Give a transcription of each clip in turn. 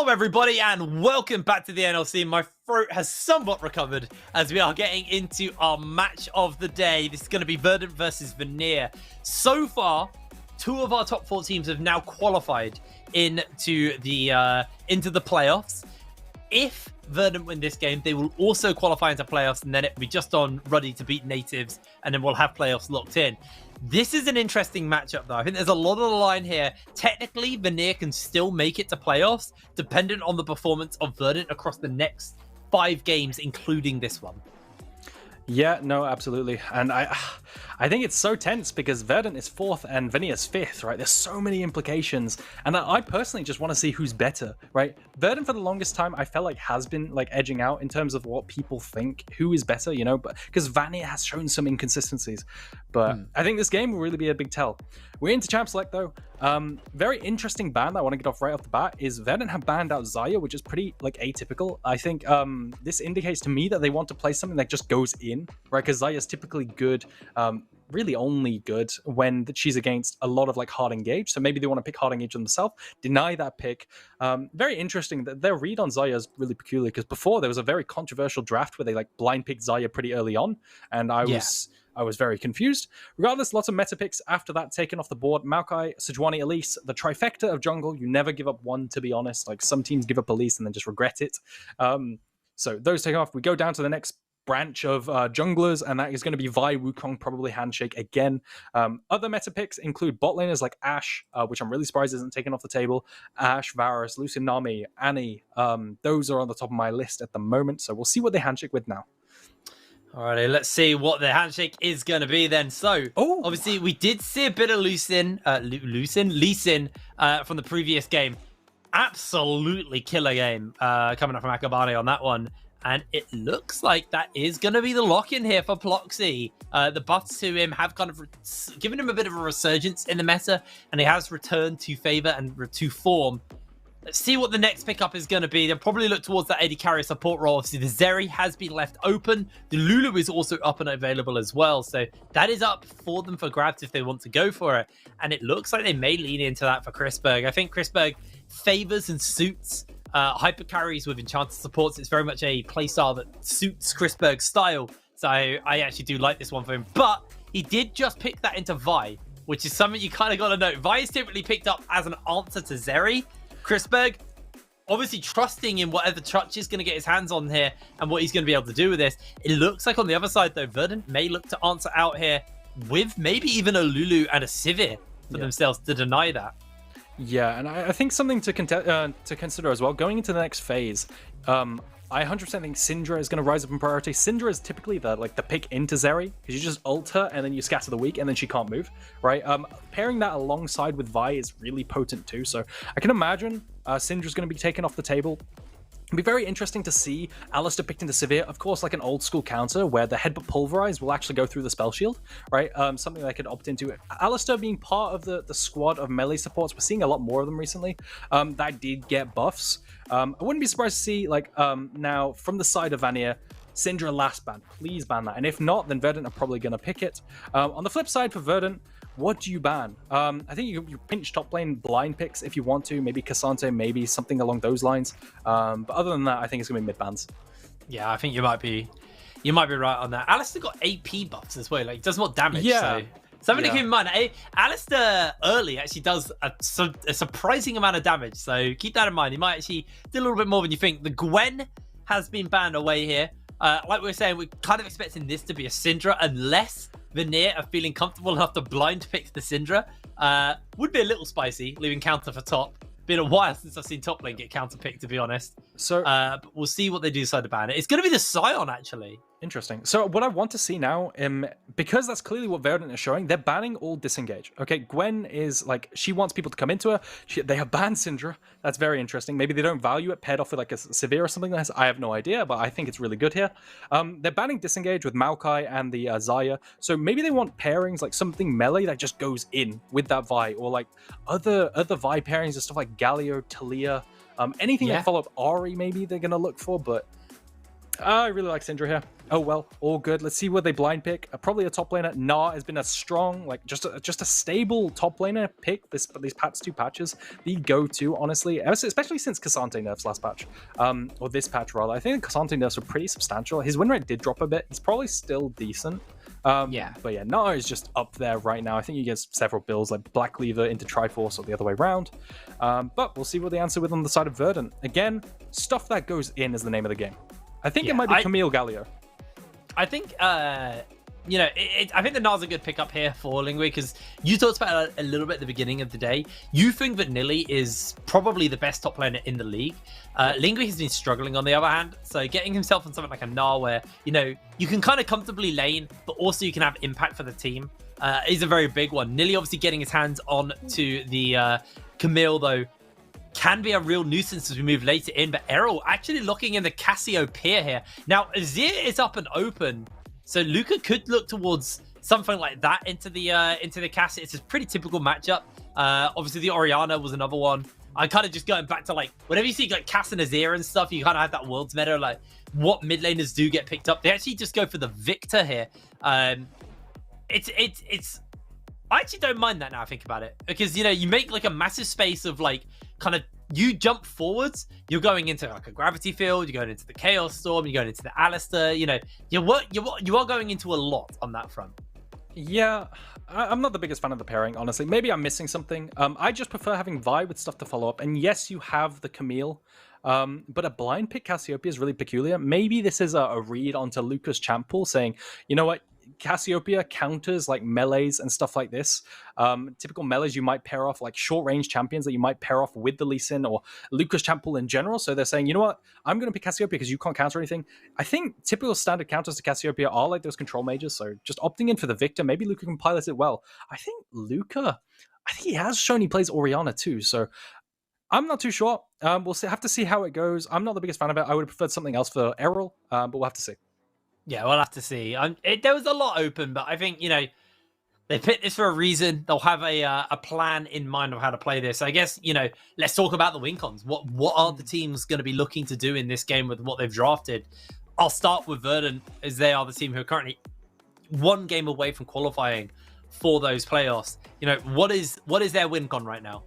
Hello everybody and welcome back to the NLC. My throat has somewhat recovered as we are getting into our match of the day. This is going to be Verdant versus Vanir. So far, two of our top four teams have now qualified into the playoffs. If Verdant win this game, they will also qualify into playoffs, and then it'll be just on Ruddy to beat Natives, and then we'll have playoffs locked in. This is an interesting matchup, though. I think there's a lot on the line here. Technically, Vanir can still make it to playoffs, dependent on the performance of Verdant across the next 5 games, including this one. Yeah, no, absolutely. And I think it's so tense because Verdant is 4th and Vanir's 5th, right? There's so many implications. And I personally just want to see who's better, right? Verdant for the longest time, I felt like has been like edging out in terms of what people think, who is better, you know, but because Vanir has shown some inconsistencies. But I think this game will really be a big tell. We're into Champ Select though. Very interesting ban that I want to get off right off the bat is Verdant have banned out Xayah, which is pretty like atypical. I think this indicates to me that they want to play something that just goes in, right? Because Xayah is typically good, really only good when she's against a lot of like hard engage. So maybe they want to pick hard engage themselves, deny that pick. Very interesting that their read on Xayah is really peculiar because before there was a very controversial draft where they like blind picked Xayah pretty early on, and I was very confused. Regardless, lots of meta picks after that taken off the board. Maokai, Sejuani, Elise, the trifecta of jungle. You never give up one, to be honest. Like some teams give up Elise and then just regret it. So those taken off. We go down to the next branch of junglers, and that is going to be Vi, Wukong, probably Handshake again. Other meta picks include bot laners like Ashe, which I'm really surprised isn't taken off the table. Ashe, Varus, Lucianami, Annie. Those are on the top of my list at the moment. So we'll see what they handshake with now. Alrighty, let's see what the handshake is going to be then. So, obviously, we did see a bit of Lee Sin from the previous game. Absolutely killer game coming up from Akabane on that one. And it looks like that is going to be the lock-in here for Ploxy. The buffs to him have kind of given him a bit of a resurgence in the meta, and he has returned to favor and to form. Let's see what the next pickup is going to be. They'll probably look towards that AD carry support role. Obviously, the Zeri has been left open. The Lulu is also up and available as well. So that is up for them for grabs if they want to go for it. And it looks like they may lean into that for Chrisberg. I think Chrisberg favors and suits hyper carries with enchanted supports. It's very much a playstyle that suits Chrisberg's style. So I actually do like this one for him. But he did just pick that into Vi, which is something you kind of got to note. Vi is typically picked up as an answer to Zeri. Chrisberg, obviously trusting in whatever Trutch is going to get his hands on here and what he's going to be able to do with this. It looks like on the other side, though, Verdant may look to answer out here with maybe even a Lulu and a Sivir for themselves to deny that. Yeah, and I think something to consider as well, going into the next phase, I 100% think Syndra is going to rise up in priority. Syndra is typically the pick into Zeri, because you just ult her and then you scatter the weak and then she can't move, right? Pairing that alongside with Vi is really potent too, so I can imagine Syndra's going to be taken off the table. It'll be very interesting to see Alistar picked into Sivir. Of course, like an old school counter where the Headbutt Pulverize will actually go through the spell shield, right? Something they could opt into. Alistar being part of the squad of melee supports, we're seeing a lot more of them recently. That did get buffs. I wouldn't be surprised to see, like, now from the side of Vanir, Syndra last ban. Please ban that. And if not, then Verdant are probably going to pick it. On the flip side for Verdant, what do you ban? I think you pinch top lane blind picks if you want to. Maybe Cassante, maybe something along those lines. But other than that, I think it's going to be mid bans. Yeah, I think you might be right on that. Alistar got AP buffs as well. Like, does more damage. Yeah. So something to keep in mind. Alistar early actually does a surprising amount of damage. So keep that in mind. He might actually do a little bit more than you think. The Gwen has been banned away here. Like we were saying, we're kind of expecting this to be a Syndra unless Vanir are feeling comfortable enough to blind pick the Syndra. Would be a little spicy, leaving counter for top. Been a while since I've seen top lane get counter picked, to be honest. So but we'll see what they do decide to ban it. It's going to be the Scion, actually. Interesting. So what I want to see now, because that's clearly what Verdant is showing, they're banning all disengage. Okay, Gwen is like, she wants people to come into her. They have banned Syndra. That's very interesting. Maybe they don't value it paired off with like a Sivir or something like that. I have no idea, but I think it's really good here. They're banning disengage with Maokai and the Xayah. So maybe they want pairings like something melee that just goes in with that Vi, or like other Vi pairings and stuff like Galio, Talia, anything that follow up Ahri maybe they're going to look for, but I really like Syndra here. Oh well, all good. Let's see where they blind pick. Probably a top laner. Gnar has been a strong, like just a stable top laner pick. These past 2 patches, the go-to, honestly, especially since Cassante nerfs last patch, or this patch rather. I think the Cassante nerfs were pretty substantial. His win rate did drop a bit. He's probably still decent. But yeah, Gnar is just up there right now. I think he gets several builds like Black Cleaver into Triforce or the other way around. But we'll see what they answer with on the side of Verdant. Again, stuff that goes in is the name of the game. I think it might be Camille Galio. I think, I think the Gnar's a good pickup here for Lingui, because you talked about it a little bit at the beginning of the day. You think that Nili is probably the best top laner in the league. Lingui has been struggling on the other hand, so getting himself on something like a Gnar where, you can kind of comfortably lane, but also you can have impact for the team, is a very big one. Nili obviously getting his hands on to the Camille, though, can be a real nuisance as we move later in, but Errol actually looking in the Cassiopeia here. Now, Azir is up and open, so Luca could look towards something like that into the Cassie. It's a pretty typical matchup. Obviously, the Orianna was another one. I kind of just going back to, like, whenever you see, like, Cass and Azir and stuff, you kind of have that world's meta, like, what mid laners do get picked up. They actually just go for the Victor here. It's I actually don't mind that now I think about it, because, you make, like, a massive space of, like, kind of, you jump forwards, you're going into like a gravity field, you're going into the Chaos Storm, you're going into the Alistair, you are going into a lot on that front. Yeah, I'm not the biggest fan of the pairing, honestly. Maybe I'm missing something. I just prefer having Vi with stuff to follow up. And yes, you have the Camille, but a blind pick Cassiopeia is really peculiar. Maybe this is a read onto Luca's champ pool saying, you know what, Cassiopeia counters like melees and stuff like this. Typical melees you might pair off, like short range champions that you might pair off with the Lee Sin or Lucas champ pool in general. So they're saying, you know what, I'm going to pick Cassiopeia because you can't counter anything. I think typical standard counters to Cassiopeia are like those control mages. So just opting in for the Victor, maybe Luca can pilot it well. I think he has shown he plays Orianna too. So I'm not too sure. We'll have to see how it goes. I'm not the biggest fan of it. I would have preferred something else for Errol, but we'll have to see. Yeah, we'll have to see. There was a lot open, but I think, they picked this for a reason. They'll have a plan in mind of how to play this. I guess, let's talk about the win cons. What are the teams going to be looking to do in this game with what they've drafted? I'll start with Verdant, as they are the team who are currently one game away from qualifying for those playoffs. What is their win con right now?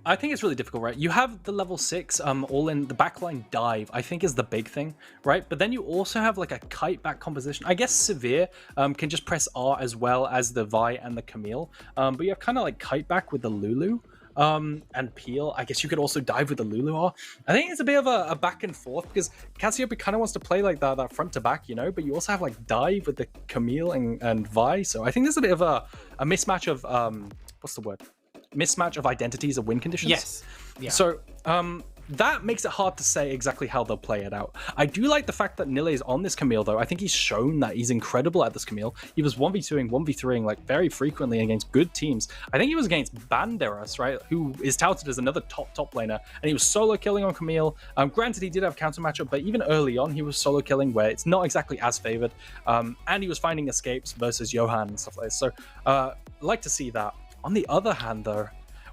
I think it's really difficult, right? You have the level 6 all in the backline dive, I think is the big thing, right? But then you also have like a kite back composition. I guess Severe can just press R as well as the Vi and the Camille. But you have kind of like kite back with the Lulu and Peel. I guess you could also dive with the Lulu R. I think it's a bit of a back and forth because Cassiopeia kind of wants to play like that front to back, but you also have like dive with the Camille and Vi. So I think there's a bit of a mismatch of, what's the word? Mismatch of identities of win conditions. Yes. Yeah. So that makes it hard to say exactly how they'll play it out. I do like the fact that Nile is on this Camille, though. I think he's shown that he's incredible at this Camille. He was 1v2ing, 1v3ing like very frequently against good teams. I think he was against Banderas, right, who is touted as another top laner, and he was solo killing on Camille. Granted, he did have counter matchup, but even early on, he was solo killing where it's not exactly as favored, and he was finding escapes versus Johan and stuff like this. So like to see that. On the other hand, though,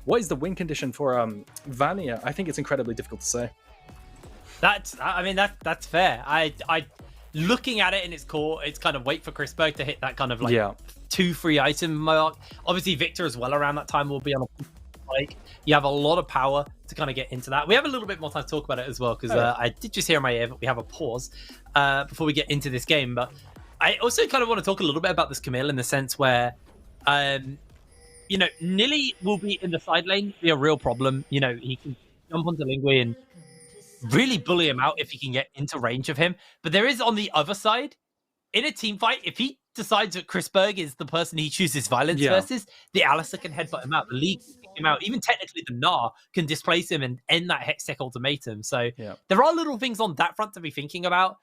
what is the win condition for Vanir? I think it's incredibly difficult to say. That's fair. I looking at it in its core, it's kind of wait for Chrisberg to hit that kind of like 2-3 item mark. Obviously, Victor as well around that time will be on a like. You have a lot of power to kind of get into that. We have a little bit more time to talk about it as well, because I did just hear in my ear that we have a pause before we get into this game. But I also kind of want to talk a little bit about this Camille in the sense where Nili will be in the side lane, be a real problem. He can jump onto Lingui and really bully him out if he can get into range of him. But there is on the other side, in a team fight, if he decides that Chrisberg is the person he chooses violence versus, the Alistair can headbutt him out. The League can kick him out. Even technically, the Gnar can displace him and end that Hextech ultimatum. So there are little things on that front to be thinking about.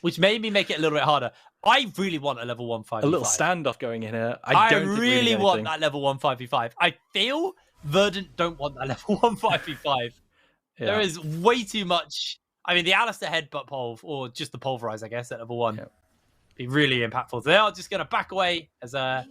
Which made me make it a little bit harder. I really want a level 1 5v5. A little standoff going in here. I really want that level 1 5v5. I feel Verdant don't want that level 1 5v5. There is way too much. I mean, the Alistair headbutt pulve, or just the pulverize, I guess, at level 1, be really impactful. So they are just going to back away as they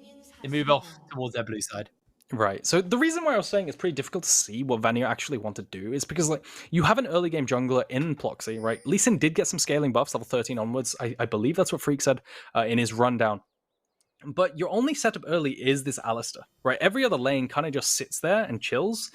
move off towards their blue side. Right. So the reason why I was saying it's pretty difficult to see what Vanir actually want to do is because like you have an early game jungler in Ploxy, right? Lee Sin did get some scaling buffs, level 13 onwards. I believe that's what Freak said in his rundown. But your only setup early is this Alistair, right? Every other lane kind of just sits there and chills,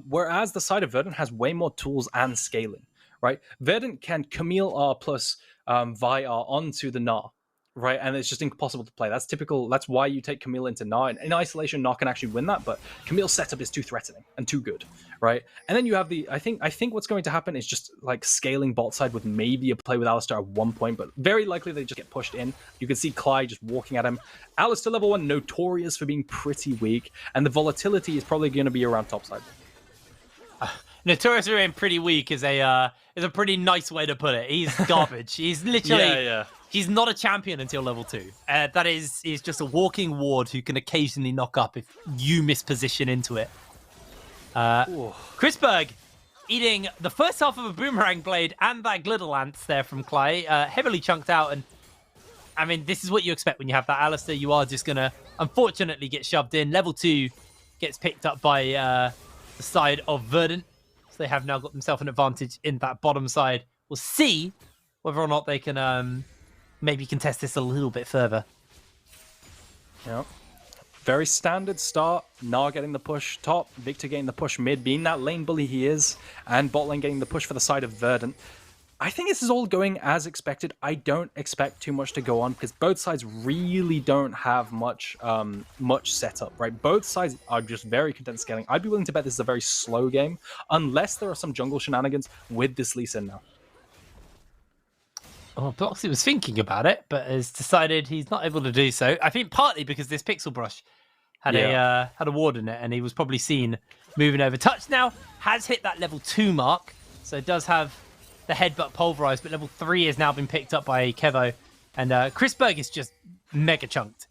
whereas the side of Verdant has way more tools and scaling, right? Verdant can Camille R plus Vi R onto the Gnar, right? And it's just impossible to play. That's typical. That's why you take Camille into Gnar. In isolation, Gnar can actually win that, but Camille's setup is too threatening and too good, right? And then you have the. I think what's going to happen is just like scaling bot side with maybe a play with Alistair at one point, but very likely they just get pushed in. You can see Clyde just walking at him. Alistair level 1, notorious for being pretty weak, and the volatility is probably going to be around top side. Notorious for being pretty weak is a pretty nice way to put it. He's garbage. He's literally he's not a champion until level 2. He's just a walking ward who can occasionally knock up if you misposition into it. Chrisberg eating the first half of a boomerang blade and that glitter lance there from Clay, heavily chunked out. And I mean, this is what you expect when you have that Alistair. You are just gonna unfortunately get shoved in. Level 2 gets picked up by the side of Verdant. They have now got themselves an advantage in that bottom side. We'll see whether or not they can maybe contest this a little bit further. Yeah. Very standard start. Gnar getting the push top, Victor getting the push mid, being that lane bully he is, and bot lane getting the push for the side of Verdant. I think this is all going as expected. I don't expect too much to go on because both sides really don't have much setup, right? Both sides are just very content scaling. I'd be willing to bet this is a very slow game unless there are some jungle shenanigans with this Lee Sin now. Oh, Bloxy was thinking about it, but has decided he's not able to do so. I think partly because this Pixel Brush had a ward in it, and he was probably seen moving over. Touch now has hit that level 2 mark, so it does have the headbutt pulverized, but level 3 has now been picked up by Kevo, and Chrisberg is just mega chunked.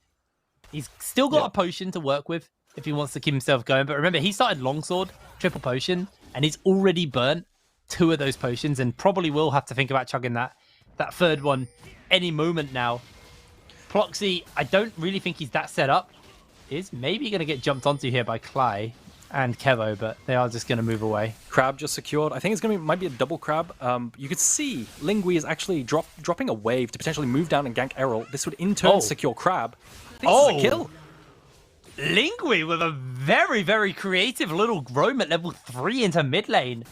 He's still got a potion to work with if he wants to keep himself going, but remember, he started longsword, triple potion, and he's already burnt 2 of those potions, and probably will have to think about chugging that third one any moment now. Ploxy, I don't really think he's that set up. Is maybe going to get jumped onto here by Clay and Kevo, but they are just going to move away. Crab just secured. I think it's going to be might be a double crab. You could see Lingui is actually dropping a wave to potentially move down and gank Errol. This would in turn secure Crab. This is a kill. Lingui with a very, very creative little roam at level 3 into mid lane.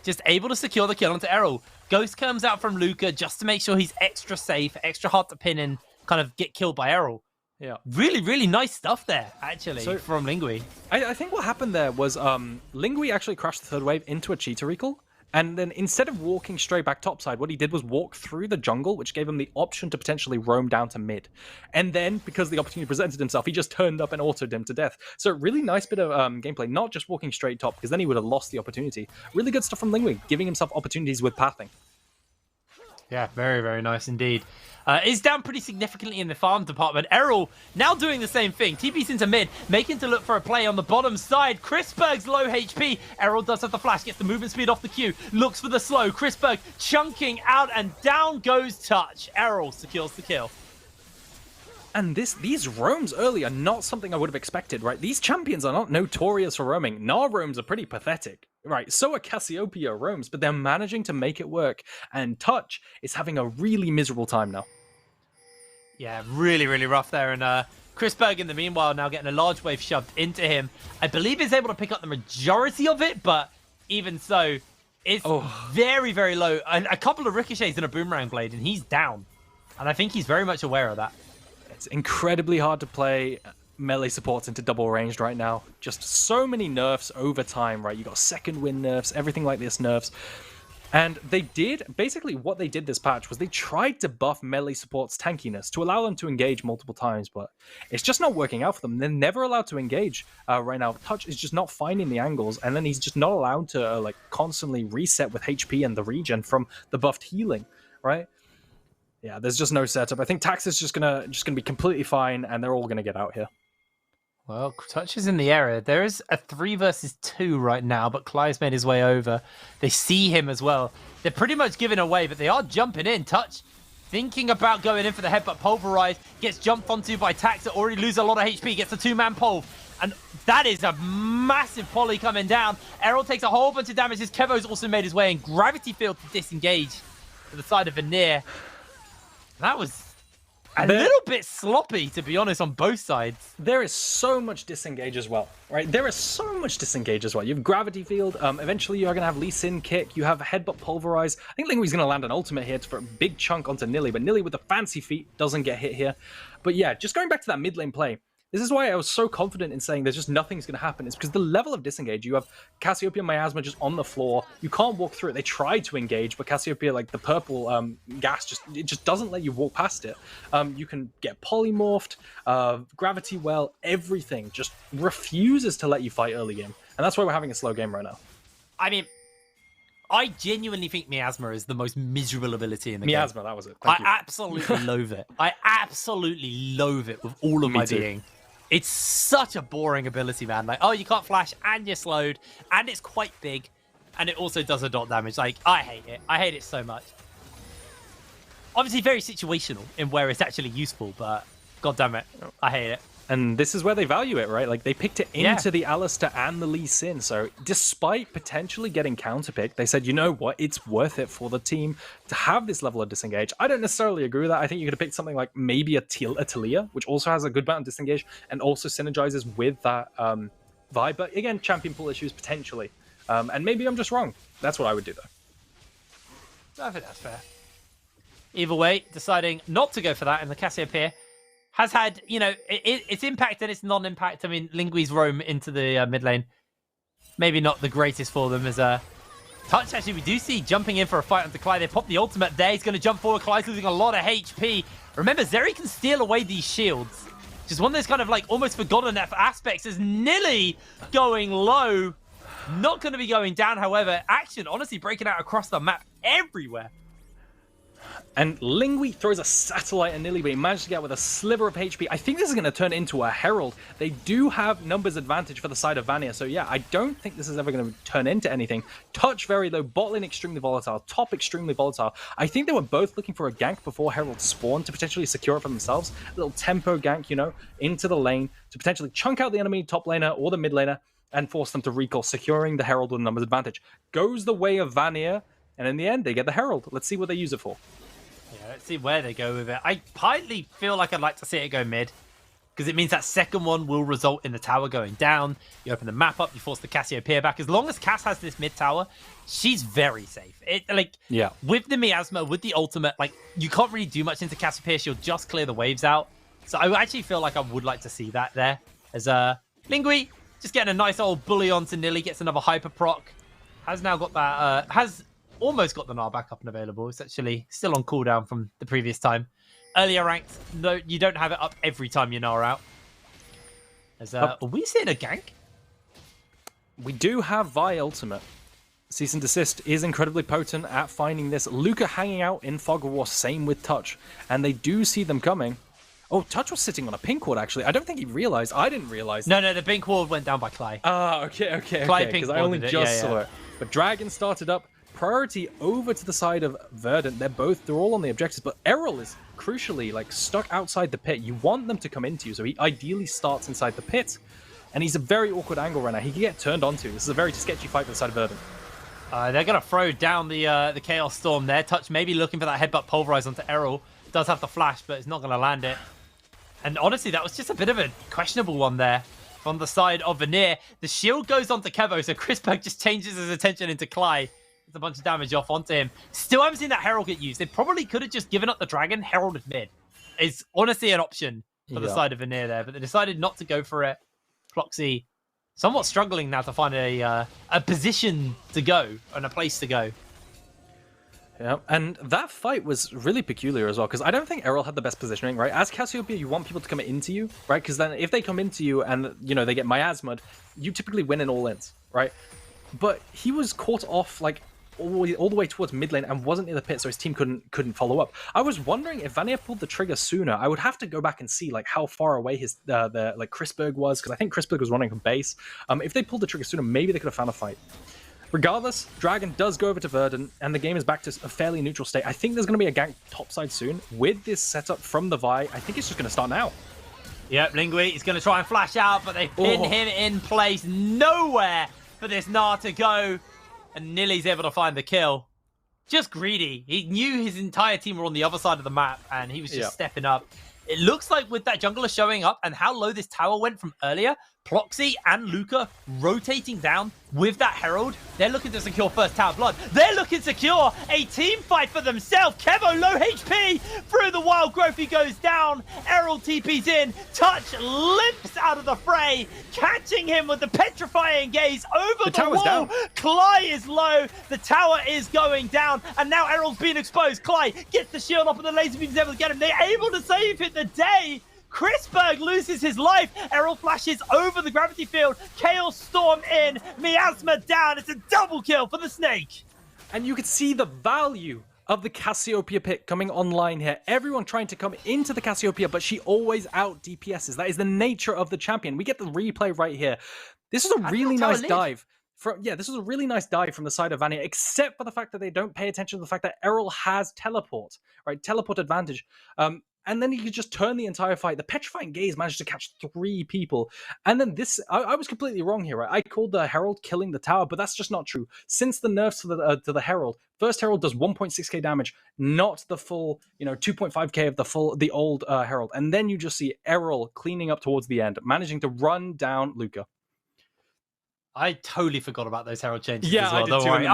Just able to secure the kill onto Errol. Ghost comes out from Luca just to make sure he's extra safe, extra hard to pin and kind of get killed by Errol. Yeah. Really, really nice stuff there, actually, from Lingui. I think what happened there was Lingui actually crashed the third wave into a cheetah recall. And then instead of walking straight back topside, what he did was walk through the jungle, which gave him the option to potentially roam down to mid. And then, because the opportunity presented himself, he just turned up and autoed him to death. So really nice bit of gameplay, not just walking straight top, because then he would have lost the opportunity. Really good stuff from Lingui, giving himself opportunities with pathing. Yeah, very, very nice indeed. Is down pretty significantly in the farm department. Errol now doing the same thing. TP's into mid, making to look for a play on the bottom side. Chrisberg's low HP. Errol does have the flash, gets the movement speed off the Q, looks for the slow. Chrisberg chunking out and down goes Touch. Errol secures the kill. And these roams early are not something I would have expected, right? These champions are not notorious for roaming. Gnar roams are pretty pathetic, right? So are Cassiopeia roams, but they're managing to make it work. And Touch is having a really miserable time now. Yeah, really, really rough there. And Chrisberg, in the meanwhile, now getting a large wave shoved into him. I believe he's able to pick up the majority of it, but even so, it's very, very low. And a couple of ricochets and a boomerang blade, and he's down. And I think he's very much aware of that. It's incredibly hard to play melee supports into double ranged right now. Just so many nerfs over time, right? You got second wind nerfs, everything like this nerfs. And they did, basically what they did this patch was they tried to buff melee support's tankiness to allow them to engage multiple times, but it's just not working out for them. They're never allowed to engage right now. Touch is just not finding the angles, and then he's just not allowed to like constantly reset with HP and the regen from the buffed healing, right? Yeah, there's just no setup. I think Tax is just gonna be completely fine, and they're all gonna get out here. Well, Touch is in the area. There is a 3 versus 2 right now, but Clyde's made his way over. They see him as well. They're pretty much giving away, but they are jumping in. Touch thinking about going in for the headbutt pulverize. Gets jumped onto by Tax that already loses a lot of HP. Gets a 2-man pulve. And that is a massive poly coming down. Errol takes a whole bunch of damage. His Kevo's also made his way in. Gravity Field to disengage to the side of Vanir. That was a little bit sloppy, to be honest, on both sides. There is so much disengage as well, right? There is so much disengage as well. You have Gravity Field. Eventually, you're going to have Lee Sin kick. You have Headbutt Pulverize. I think Lingwee's going to land an ultimate here for a big chunk onto Nilly, but Nilly with the fancy feet doesn't get hit here. But yeah, just going back to that mid lane play, this is why I was so confident in saying there's just nothing's going to happen. It's because the level of disengage, you have Cassiopeia and Miasma just on the floor. You can't walk through it. They tried to engage, but Cassiopeia, like the purple gas, just doesn't let you walk past it. You can get polymorphed, gravity well, everything just refuses to let you fight early game. And that's why we're having a slow game right now. I mean, I genuinely think Miasma is the most miserable ability in the game. Miasma, that was it. Thank you. Absolutely loathe it. I absolutely loathe it with all of my being. It's such a boring ability, man. Like, oh, you can't flash, and you're slowed, and it's quite big, and it also does a dot damage. Like, I hate it. I hate it so much. Obviously, very situational in where it's actually useful, but god damn it, I hate it. And this is where they value it, right? Like, they picked it into the Alistair and the Lee Sin. So despite potentially getting counterpicked, they said, you know what? It's worth it for the team to have this level of disengage. I don't necessarily agree with that. I think you could have picked something like maybe a Talia, which also has a good amount of disengage and also synergizes with that vibe. But again, champion pool issues potentially. And maybe I'm just wrong. That's what I would do, though. I think that's fair. Either way, deciding not to go for that in the Cassiopeia has had, you know, its impact and its non-impact. I mean, Lingwee's roam into the mid lane. Maybe not the greatest for them as a touch. Actually, we do see jumping in for a fight onto Clyde. They pop the ultimate there. He's going to jump forward. Clyde's losing a lot of HP. Remember, Zeri can steal away these shields. Just one of those kind of like almost forgotten aspects is Nilly going low. Not going to be going down, however. Action, honestly, breaking out across the map everywhere. And Lingwee throws a satellite at Nilly, but he managed to get with a sliver of HP. I think this is going to turn into a Herald. They do have numbers advantage for the side of Vanir, so yeah, I don't think this is ever going to turn into anything. Touch very low, bot lane extremely volatile, top extremely volatile. I think they were both looking for a gank before Herald spawned to potentially secure it for themselves. A little tempo gank, you know, into the lane to potentially chunk out the enemy top laner or the mid laner and force them to recall, securing the Herald with numbers advantage. Goes the way of Vanir, and in the end, they get the Herald. Let's see what they use it for. Yeah, let's see where they go with it. I partly feel like I'd like to see it go mid, because it means that second one will result in the tower going down. You open the map up, you force the Cassiopeia back. As long as Cass has this mid tower, she's very safe. With the Miasma, with the ultimate, like, you can't really do much into Cassiopeia. She'll just clear the waves out. So I actually feel like I would like to see that there. As Lingwee just getting a nice old bully onto Nilly, gets another hyper proc. Has now got that, has almost got the Gnar back up and available. It's actually still on cooldown from the previous time. Earlier ranked, no, you don't have it up every time you're Gnar out. As, are we seeing a gank? We do have Vi ultimate. Cease and Desist is incredibly potent at finding this. Luca hanging out in Fog of War, same with Touch. And they do see them coming. Oh, Touch was sitting on a pink ward, actually. I don't think he realized. I didn't realize. No, the pink ward went down by Cly. Ah, okay. Because I only just saw it. But Dragon started up. Priority over to the side of Verdant. They're all on the objectives, but Errol is crucially like stuck outside the pit. You want them to come into you, so he ideally starts inside the pit. And he's a very awkward angle right now. He can get turned onto. This is a very sketchy fight for the side of Verdant. They're going to throw down the Chaos Storm there. Touch maybe looking for that headbutt pulverize onto Errol. Does have the flash, but it's not going to land it. And honestly, that was just a bit of a questionable one there from the side of Vanir. The shield goes onto Kevo, so Chrisberg just changes his attention into Cly. A bunch of damage off onto him. Still haven't seen that Herald get used. They probably could have just given up the Dragon. Herald is mid. It's honestly an option for the side of Vanir there, but they decided not to go for it. Ploxy somewhat struggling now to find a position to go and a place to go. Yeah, and that fight was really peculiar as well, because I don't think Errol had the best positioning, right? As Cassiopeia, you want people to come into you, right? Because then if they come into you and, you know, they get miasma'd, you typically win in all ins, right? But he was caught off, like, all the way towards mid lane and wasn't near the pit, so his team couldn't follow up. I was wondering if Vanir pulled the trigger sooner. I would have to go back and see like how far away his like Chrisberg was, because I think Chrisberg was running from base. If they pulled the trigger sooner, maybe they could have found a fight. Regardless, Dragon does go over to Verdant, and the game is back to a fairly neutral state. I think there's going to be a gank topside soon with this setup from the Vi. I think it's just going to start now. Yep, Lingui, he's going to try and flash out, but they pin him in place. Nowhere for this Gnar to go. And Nilly's able to find the kill. Just greedy. He knew his entire team were on the other side of the map, and he was just stepping up. It looks like with that jungler showing up and how low this tower went from earlier, Ploxy and Luca rotating down with that Herald. They're looking to secure first tower blood. They're looking to secure a team fight for themselves. Kevo, low HP. Through the wild growth, he goes down. Herald TP's in. Touch limps out of the fray, catching him with the petrifying gaze over the wall. Down. Cly is low. The tower is going down. And now Herald's being exposed. Cly gets the shield off, and the laser beam's able to get him. They're able to save it the day. Chrisberg loses his life. Errol flashes over the gravity field. Chaos Storm in. Miasma down. It's a double kill for the Snake. And you can see the value of the Cassiopeia pit coming online here. Everyone trying to come into the Cassiopeia, but she always out DPSs. That is the nature of the champion. We get the replay right here. This is a really nice dive. This is a really nice dive from the side of Vanir, except for the fact that they don't pay attention to the fact that Errol has teleport, right? Teleport advantage. And then he could just turn the entire fight. The Petrifying Gaze managed to catch 3 people. And then this, I was completely wrong here, right? I called the Herald killing the tower, but that's just not true. Since the nerfs to the Herald, first Herald does 1.6k damage, not the full, 2.5k of the old Herald. And then you just see Errol cleaning up towards the end, managing to run down Luca. I totally forgot about those Herald changes as well. I did too.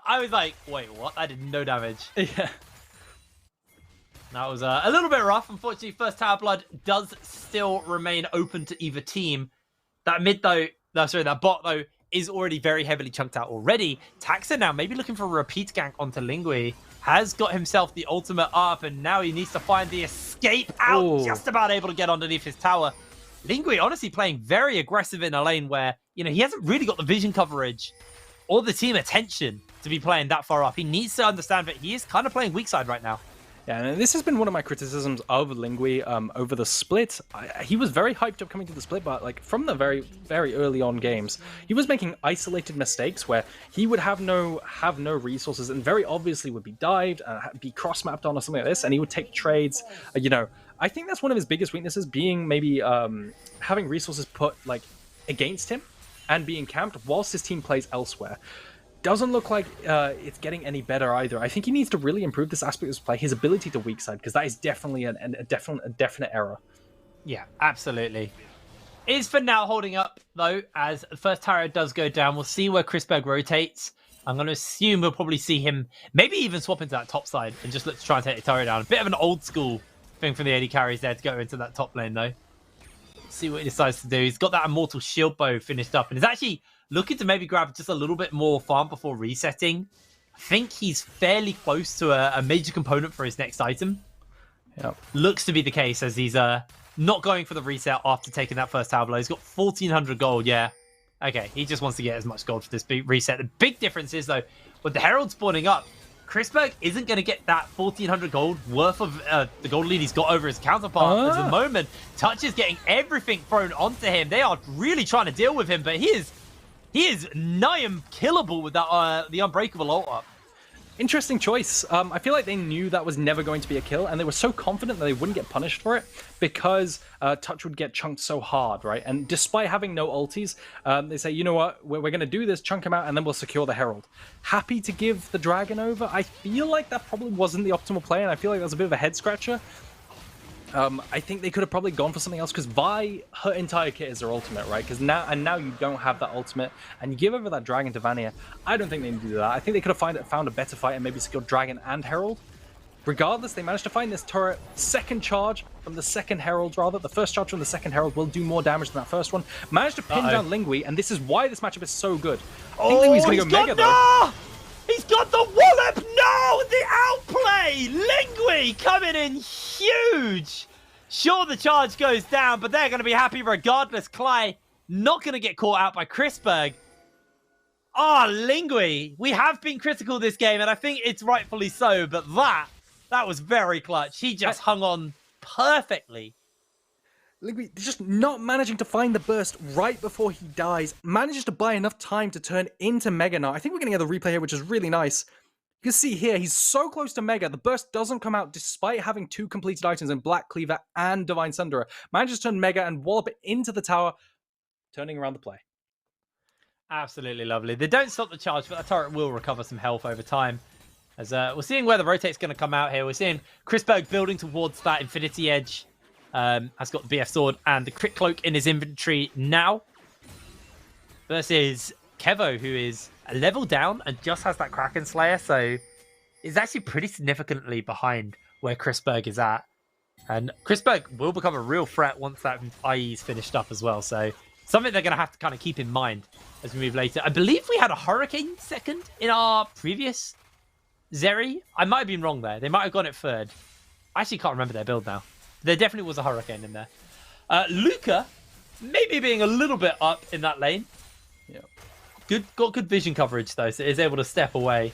I was like, wait, what? I did no damage. Yeah. That was a little bit rough. Unfortunately, first tower blood does still remain open to either team. That mid though, that bot though, is already very heavily chunked out already. Taxa now maybe looking for a repeat gank onto Lingui. Has got himself the ultimate up, and now he needs to find the escape out. Ooh. Just about able to get underneath his tower. Lingui honestly playing very aggressive in a lane where, he hasn't really got the vision coverage or the team attention to be playing that far up. He needs to understand that he is kind of playing weak side right now. Yeah, and this has been one of my criticisms of Lingui over the split. He was very hyped up coming to the split, but from the very, very early on games, he was making isolated mistakes where he would have no resources and very obviously would be dived, be cross-mapped on or something like this, and he would take trades. I think that's one of his biggest weaknesses, being maybe having resources put against him and being camped whilst his team plays elsewhere. Doesn't look like it's getting any better either. I think he needs to really improve this aspect of his play, his ability to weak side, because that is definitely a definite error. Yeah, absolutely. Is for now holding up, though, as the first tower does go down. We'll see where Chrisberg rotates. I'm going to assume we'll probably see him maybe even swap into that top side and just look to try and take the tower down. A bit of an old school thing from the AD carries there to go into that top lane, though. Let's see what he decides to do. He's got that Immortal Shield Bow finished up, and is actually looking to maybe grab just a little bit more farm before resetting. I think he's fairly close to a major component for his next item. Yep. Looks to be the case, as he's not going for the reset after taking that first tower blow. He's got 1,400 gold, yeah. Okay, he just wants to get as much gold for this reset. The big difference is, though, with the Herald spawning up, Chrisberg isn't going to get that 1,400 gold worth of the gold lead he's got over his counterpart at the moment. Touch is getting everything thrown onto him. They are really trying to deal with him, but he is nigh unkillable with that the Unbreakable ult up. Interesting choice. I feel like they knew that was never going to be a kill, and they were so confident that they wouldn't get punished for it because Touch would get chunked so hard, right? And despite having no ultis, they say, you know what, we're going to do this, chunk him out, and then we'll secure the Herald. Happy to give the Dragon over. I feel like that probably wasn't the optimal play, and I feel like that was a bit of a head-scratcher. I think they could have probably gone for something else, because Vi, her entire kit is her ultimate, right? Because now you don't have that ultimate, and you give over that Dragon to Vanir. I don't think they need to do that. I think they could have found a better fight and maybe secured Dragon and Herald. Regardless, they managed to find this turret. Second charge from the second Herald, rather. The first charge from the second Herald will do more damage than that first one. Managed to pin down Lingui, and this is why this matchup is so good. I think Lingui's going to go mega, though. He's got the wallop! No! The outplay! Lingui coming in huge! Sure, the charge goes down, but they're going to be happy regardless. Cly not going to get caught out by Chrisberg. Lingui. We have been critical this game, and I think it's rightfully so, but that was very clutch. He just hung on perfectly. Lingui just not managing to find the burst right before he dies. Manages to buy enough time to turn into Mega Gnar. I think we're going to get the replay here, which is really nice. You can see here, he's so close to Mega. The burst doesn't come out despite having 2 completed items in Black Cleaver and Divine Sunderer. Manages to turn Mega and wallop it into the tower, turning around the play. Absolutely lovely. They don't stop the charge, but that turret will recover some health over time. As we're seeing where the rotate's going to come out here. We're seeing Chrisberg building towards that Infinity Edge. Has got the BF Sword and the Crit Cloak in his inventory now. Versus Kevo, who is a level down and just has that Kraken Slayer. So is actually pretty significantly behind where Chrisberg is at. And Chrisberg will become a real threat once that IE is finished up as well. So something they're going to have to kind of keep in mind as we move later. I believe we had a Hurricane second in our previous Zeri. I might have been wrong there. They might have gone it third. I actually can't remember their build now. There definitely was a Hurricane in there. Luca, maybe being a little bit up in that lane. Yeah. Got good vision coverage though, so is able to step away.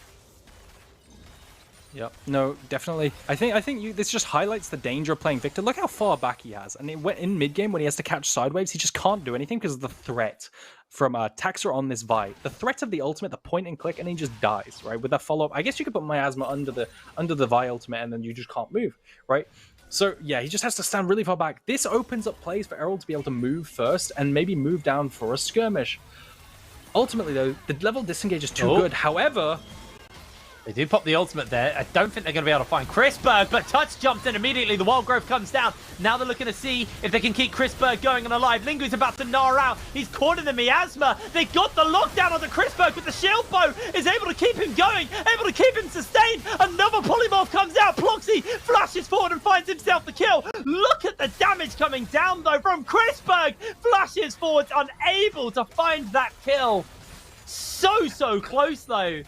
Yep. No, definitely. I think this just highlights the danger of playing Victor. Look how far back he has. And in mid game when he has to catch side waves, he just can't do anything because of the threat from Taxa on this Vi. The threat of the ultimate, the point and click, and he just dies, right? With that follow up, I guess you could put Miasma under the Vi ultimate, and then you just can't move, right? So yeah, he just has to stand really far back. This opens up plays for Errol to be able to move first and maybe move down for a skirmish. Ultimately, though, the level disengage is too good. However, they do pop the ultimate there. I don't think they're going to be able to find Chrisberg, but Touch jumps in immediately. The Wild Growth comes down. Now they're looking to see if they can keep Chrisberg going and alive. Lingui's about to gnaw out. He's caught in the miasma. They got the lockdown on the Chrisberg, but the shield bow is able to keep him going, able to keep him sustained. Another polymorph comes out. Ploxy flashes forward and finds himself the kill. Look at the damage coming down, though, from Chrisberg. Flashes forward, unable to find that kill. So close, though.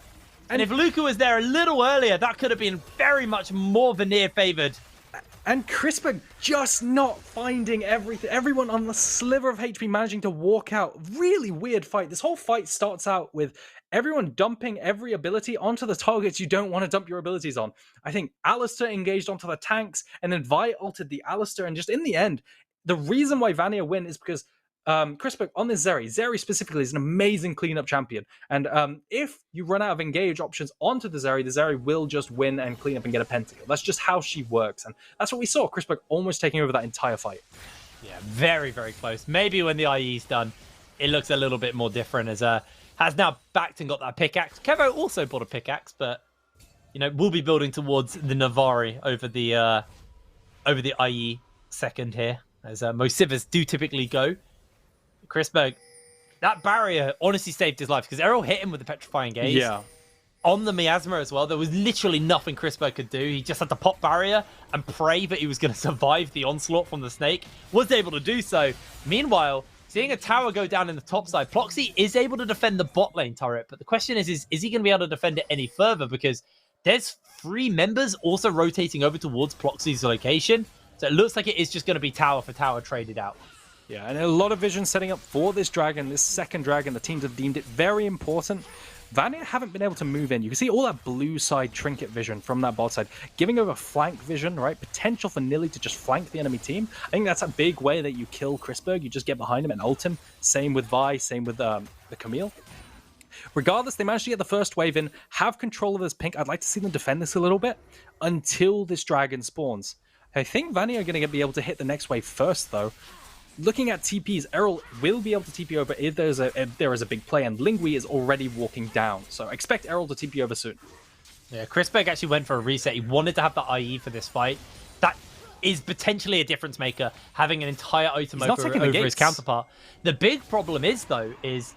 And if Luca was there a little earlier, that could have been very much more Vanir favored. And Chrisberg just not finding everyone on the sliver of HP managing to walk out. Really weird fight. This whole fight starts out with everyone dumping every ability onto the targets you don't want to dump your abilities on. I think Alistair engaged onto the tanks, and then Vi ulted the Alistair, and just in the end, the reason why Vanir win is because Chrisberg on this Zeri specifically is an amazing cleanup champion. And if you run out of engage options onto the Zeri will just win and clean up and get a pentakill. That's just how she works. And that's what we saw. Chrisberg almost taking over that entire fight. Yeah, very close. Maybe when the IE's done, it looks a little bit more different as has now backed and got that pickaxe. Kevo also bought a pickaxe, but you know, we'll be building towards the Navari over the IE second here, as most civers do typically go. Chrisberg, that barrier honestly saved his life because Errol hit him with the petrifying gaze. Yeah. On the miasma as well, there was literally nothing Chrisberg could do. He just had to pop barrier and pray that he was going to survive the onslaught from the snake. Was able to do so. Meanwhile, seeing a tower go down in the top side, Ploxy is able to defend the bot lane turret. But the question is he going to be able to defend it any further? Because there's 3 members also rotating over towards Ploxy's location. So it looks like it is just going to be tower for tower traded out. Yeah, and a lot of vision setting up for this dragon, this second dragon. The teams have deemed it very important. Vanir haven't been able to move in. You can see all that blue side trinket vision from that bot side, giving over flank vision, right? Potential for Nilly to just flank the enemy team. I think that's a big way that you kill Chrisberg. You just get behind him and ult him. Same with Vi, same with the Camille. Regardless, they managed to get the first wave in, have control of this pink. I'd like to see them defend this a little bit until this dragon spawns. I think Vanir are going to be able to hit the next wave first, though. Looking at TPs, Errol will be able to TP over if there is a big play, and Lingui is already walking down. So expect Errol to TP over soon. Yeah, Chrisberg actually went for a reset. He wanted to have the IE for this fight. That is potentially a difference maker, having an entire item over his counterpart. The big problem is, though, is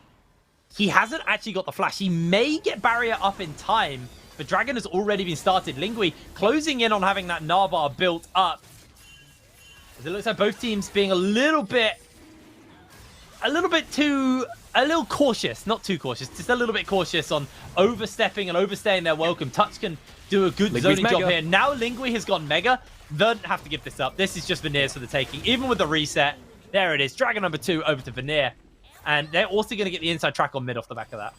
he hasn't actually got the flash. He may get barrier up in time, but Dragon has already been started. Lingui closing in on having that Narbar built up. As it looks like both teams being a little cautious, not too cautious, just a little bit cautious on overstepping and overstaying their welcome. Touch can do a good zoning job here. Now Lingui has gone mega. Verdant have to give this up. This is just Vanir's for the taking. Even with the reset, there it is. Dragon number 2 over to Vanir. And they're also going to get the inside track on mid off the back of that.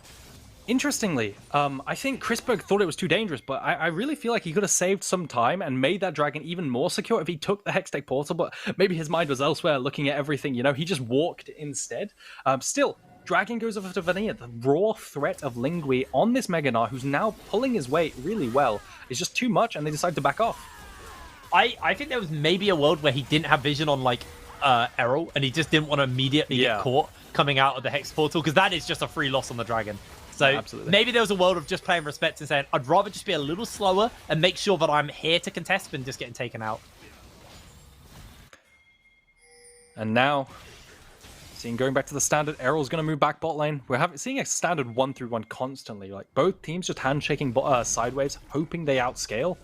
Interestingly, I think Chrisberg thought it was too dangerous, but I really feel like he could have saved some time and made that dragon even more secure if he took the Hextech portal, but maybe his mind was elsewhere looking at everything, you know, he just walked instead. Still, Dragon goes over to Vanir. The raw threat of Lingui on this Mega Gnar, who's now pulling his weight really well, is just too much, and they decide to back off. I think there was maybe a world where he didn't have vision on, like, Errol, and he just didn't want to immediately get caught coming out of the Hex Portal, because that is just a free loss on the Dragon. So maybe there was a world of just playing respect and saying, I'd rather just be a little slower and make sure that I'm here to contest than just getting taken out. And now, going back to the standard, Errol's going to move back bot lane. We're seeing a standard 1-3-1 constantly. Like, both teams just handshaking sideways, hoping they outscale.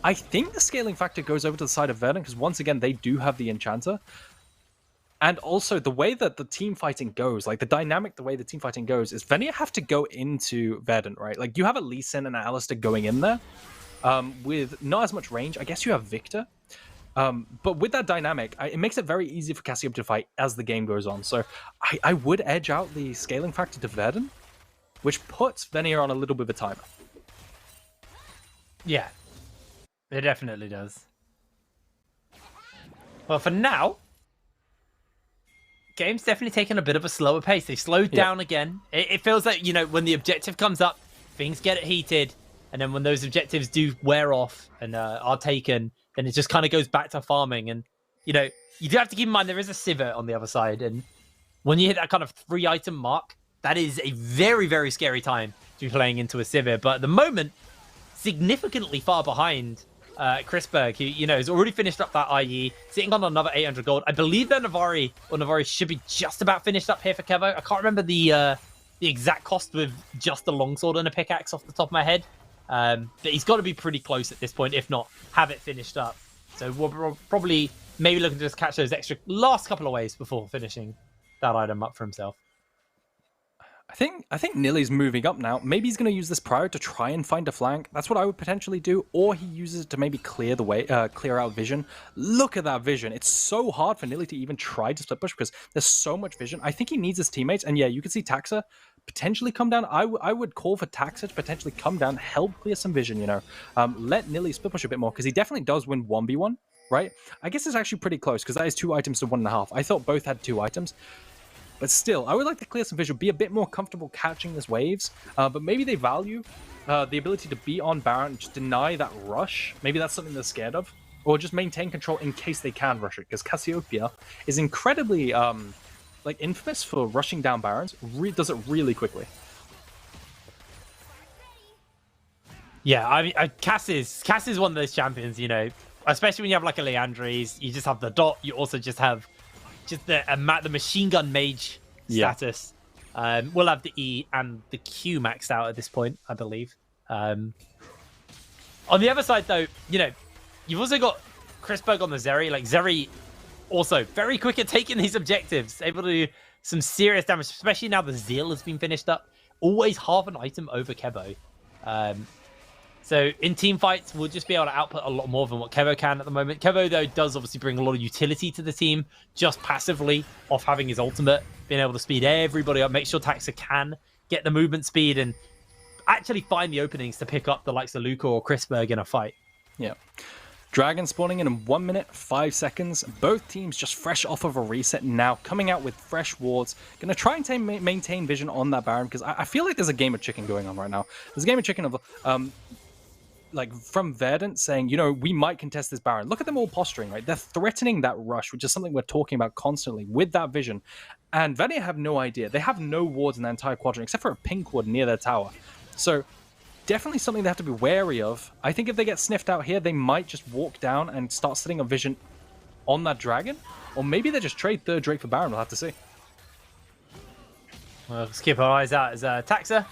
I think the scaling factor goes over to the side of Verdant, because once again, they do have the Enchanter. And also, the way that the team fighting goes, like the dynamic, the way the team fighting goes, is Vanir have to go into Verdant, right? Like, you have a Lee Sin and an Alistar going in there with not as much range. I guess you have Victor. But with that dynamic, it makes it very easy for Cassiopeia to fight as the game goes on. So I would edge out the scaling factor to Verdant, which puts Vanir on a little bit of a timer. Yeah, it definitely does. Well, for now, game's definitely taken a bit of a slower pace. They slowed down again. It feels like, you know, when the objective comes up, things get heated. And then when those objectives do wear off and are taken, then it just kind of goes back to farming. And, you know, you do have to keep in mind there is a Sivir on the other side. And when you hit that kind of 3-item mark, that is a very, very scary time to be playing into a Sivir. But at the moment, significantly far behind Chrisberg, who, you know, has already finished up that IE, sitting on another 800 gold. I believe that Navari should be just about finished up here for Kevo. I can't remember the exact cost with just a longsword and a pickaxe off the top of my head. But he's got to be pretty close at this point, if not have it finished up. So we'll probably maybe looking to just catch those extra last couple of waves before finishing that item up for himself. I think Nilly's moving up now. Maybe he's going to use this prior to try and find a flank. That's what I would potentially do. Or he uses it to maybe clear the way, clear out vision. Look at that vision. It's so hard for Nilly to even try to split push because there's so much vision. I think he needs his teammates. And yeah, you can see Taxa potentially come down. I would call for Taxa to potentially come down, help clear some vision, you know. Let Nilly split push a bit more because he definitely does win 1v1, right? I guess it's actually pretty close because that is 2 items to 1.5. I thought both had 2 items. But still, I would like to clear some vision, be a bit more comfortable catching these waves. But maybe they value the ability to be on Baron and just deny that rush. Maybe that's something they're scared of. Or just maintain control in case they can rush it. Because Cassiopeia is incredibly like infamous for rushing down Barons. Does it really quickly. Yeah, I mean, Cass is one of those champions, you know. Especially when you have like a Leandres, you just have the dot. You also just have the machine gun mage status. We'll have the E and the Q maxed out at this point, I believe. On the other side, though, you know, you've also got Chrisberg on the Zeri. Like, Zeri also very quick at taking these objectives, able to do some serious damage, especially now the Zeal has been finished up. Always half an item over Kebo. So in team fights, we'll just be able to output a lot more than what Kevo can at the moment. Kevo, though, does obviously bring a lot of utility to the team, just passively off having his ultimate, being able to speed everybody up, make sure Taxa can get the movement speed and actually find the openings to pick up the likes of Luca or Chrisberg in a fight. Yeah. Dragon spawning in 1 minute, 5 seconds. Both teams just fresh off of a reset now, coming out with fresh wards. Going to try and maintain vision on that Baron, because I feel like there's a game of chicken going on right now. There's a game of chicken of... like from Verdant saying, you know, we might contest this Baron. Look at them all posturing, right? They're threatening that rush, which is something we're talking about constantly with that vision. And Vanir have no idea. They have no wards in their entire quadrant, except for a pink ward near their tower. So definitely something they have to be wary of. I think if they get sniffed out here, they might just walk down and start setting a vision on that dragon. Or maybe they just trade third Drake for Baron. We'll have to see. Well, let's keep our eyes out as Taxa.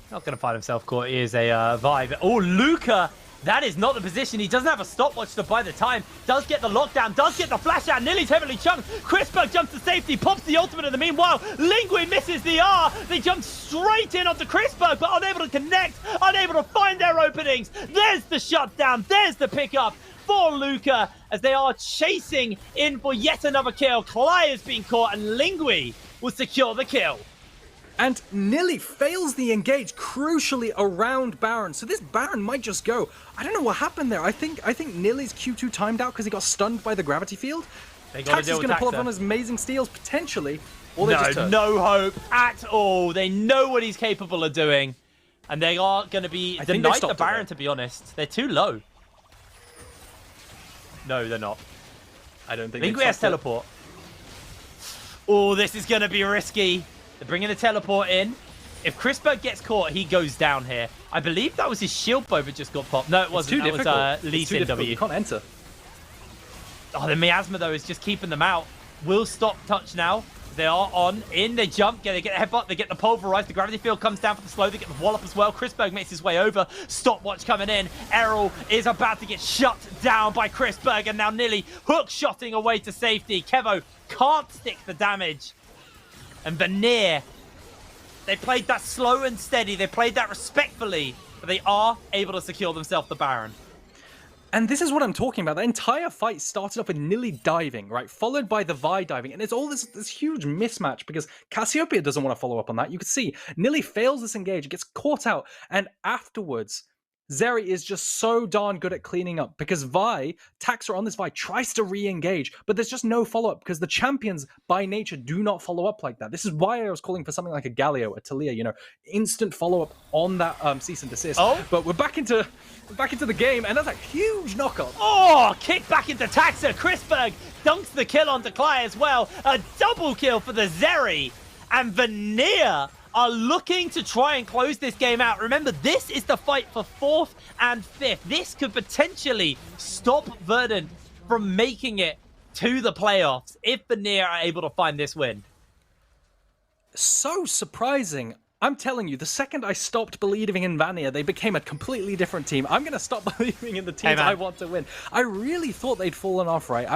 Not going to find himself caught. He is a vibe. Oh, Luca! That is not the position. He doesn't have a stopwatch to buy the time. Does get the lockdown. Does get the flash out. Nilly's heavily chunked. Chrisberg jumps to safety. Pops the ultimate in the meanwhile. Lingui misses the R. They jump straight in onto Chrisberg, but unable to connect. Unable to find their openings. There's the shutdown. There's the pickup for Luca as they are chasing in for yet another kill. Klai is being caught and Lingui will secure the kill. And Nilly fails the engage crucially around Baron. So this Baron might just go. I don't know what happened there. I think Nilly's Q2 timed out because he got stunned by the gravity field. Tax is going to pull up on his amazing steals potentially. or they just turn. No hope at all. They know what he's capable of doing. And they are going to be denied the Baron, to be honest. They're too low. No, they're not. I don't think Lingui has teleport. Oh, this is going to be risky. They're bringing the teleport in. If Chrisberg gets caught, he goes down here. I believe that was his shield bow that just got popped. No, it wasn't. That was Lee Sin W. You can't enter. Oh, the miasma, though, is just keeping them out. Will stop touch now. They are on. In, they jump. They get the headbutt. They get the pulverize. The gravity field comes down for the slow. They get the wallop as well. Chrisberg makes his way over. Stopwatch coming in. Errol is about to get shut down by Chrisberg. And now nearly hook-shotting away to safety. Kevo can't stick the damage. And Vanir, they played that slow and steady. They played that respectfully. But they are able to secure themselves the Baron. And this is what I'm talking about. The entire fight started off with Nilly diving, right? Followed by the Vi diving. And it's all this huge mismatch because Cassiopeia doesn't want to follow up on that. You can see Nilly fails this engage, gets caught out. And afterwards, Zeri is just so darn good at cleaning up because Vi, Taxa on this Vi, tries to re-engage, but there's just no follow-up because the champions by nature do not follow up like that. This is why I was calling for something like a Galio, a Talia, you know, instant follow-up on that cease and desist. Oh. But we're back into the game, and that's a huge knockup. Oh, kick back into Taxa. Chrisberg dunks the kill onto Clay as well. A double kill for the Zeri. And Vanir are looking to try and close this game out. Remember, this is the fight for 4th and 5th. This could potentially stop Verdant from making it to the playoffs if Vanir are able to find this win. So surprising. I'm telling you, the second I stopped believing in Vanir, they became a completely different team. I'm going to stop believing in the teams I want to win. I really thought they'd fallen off, right?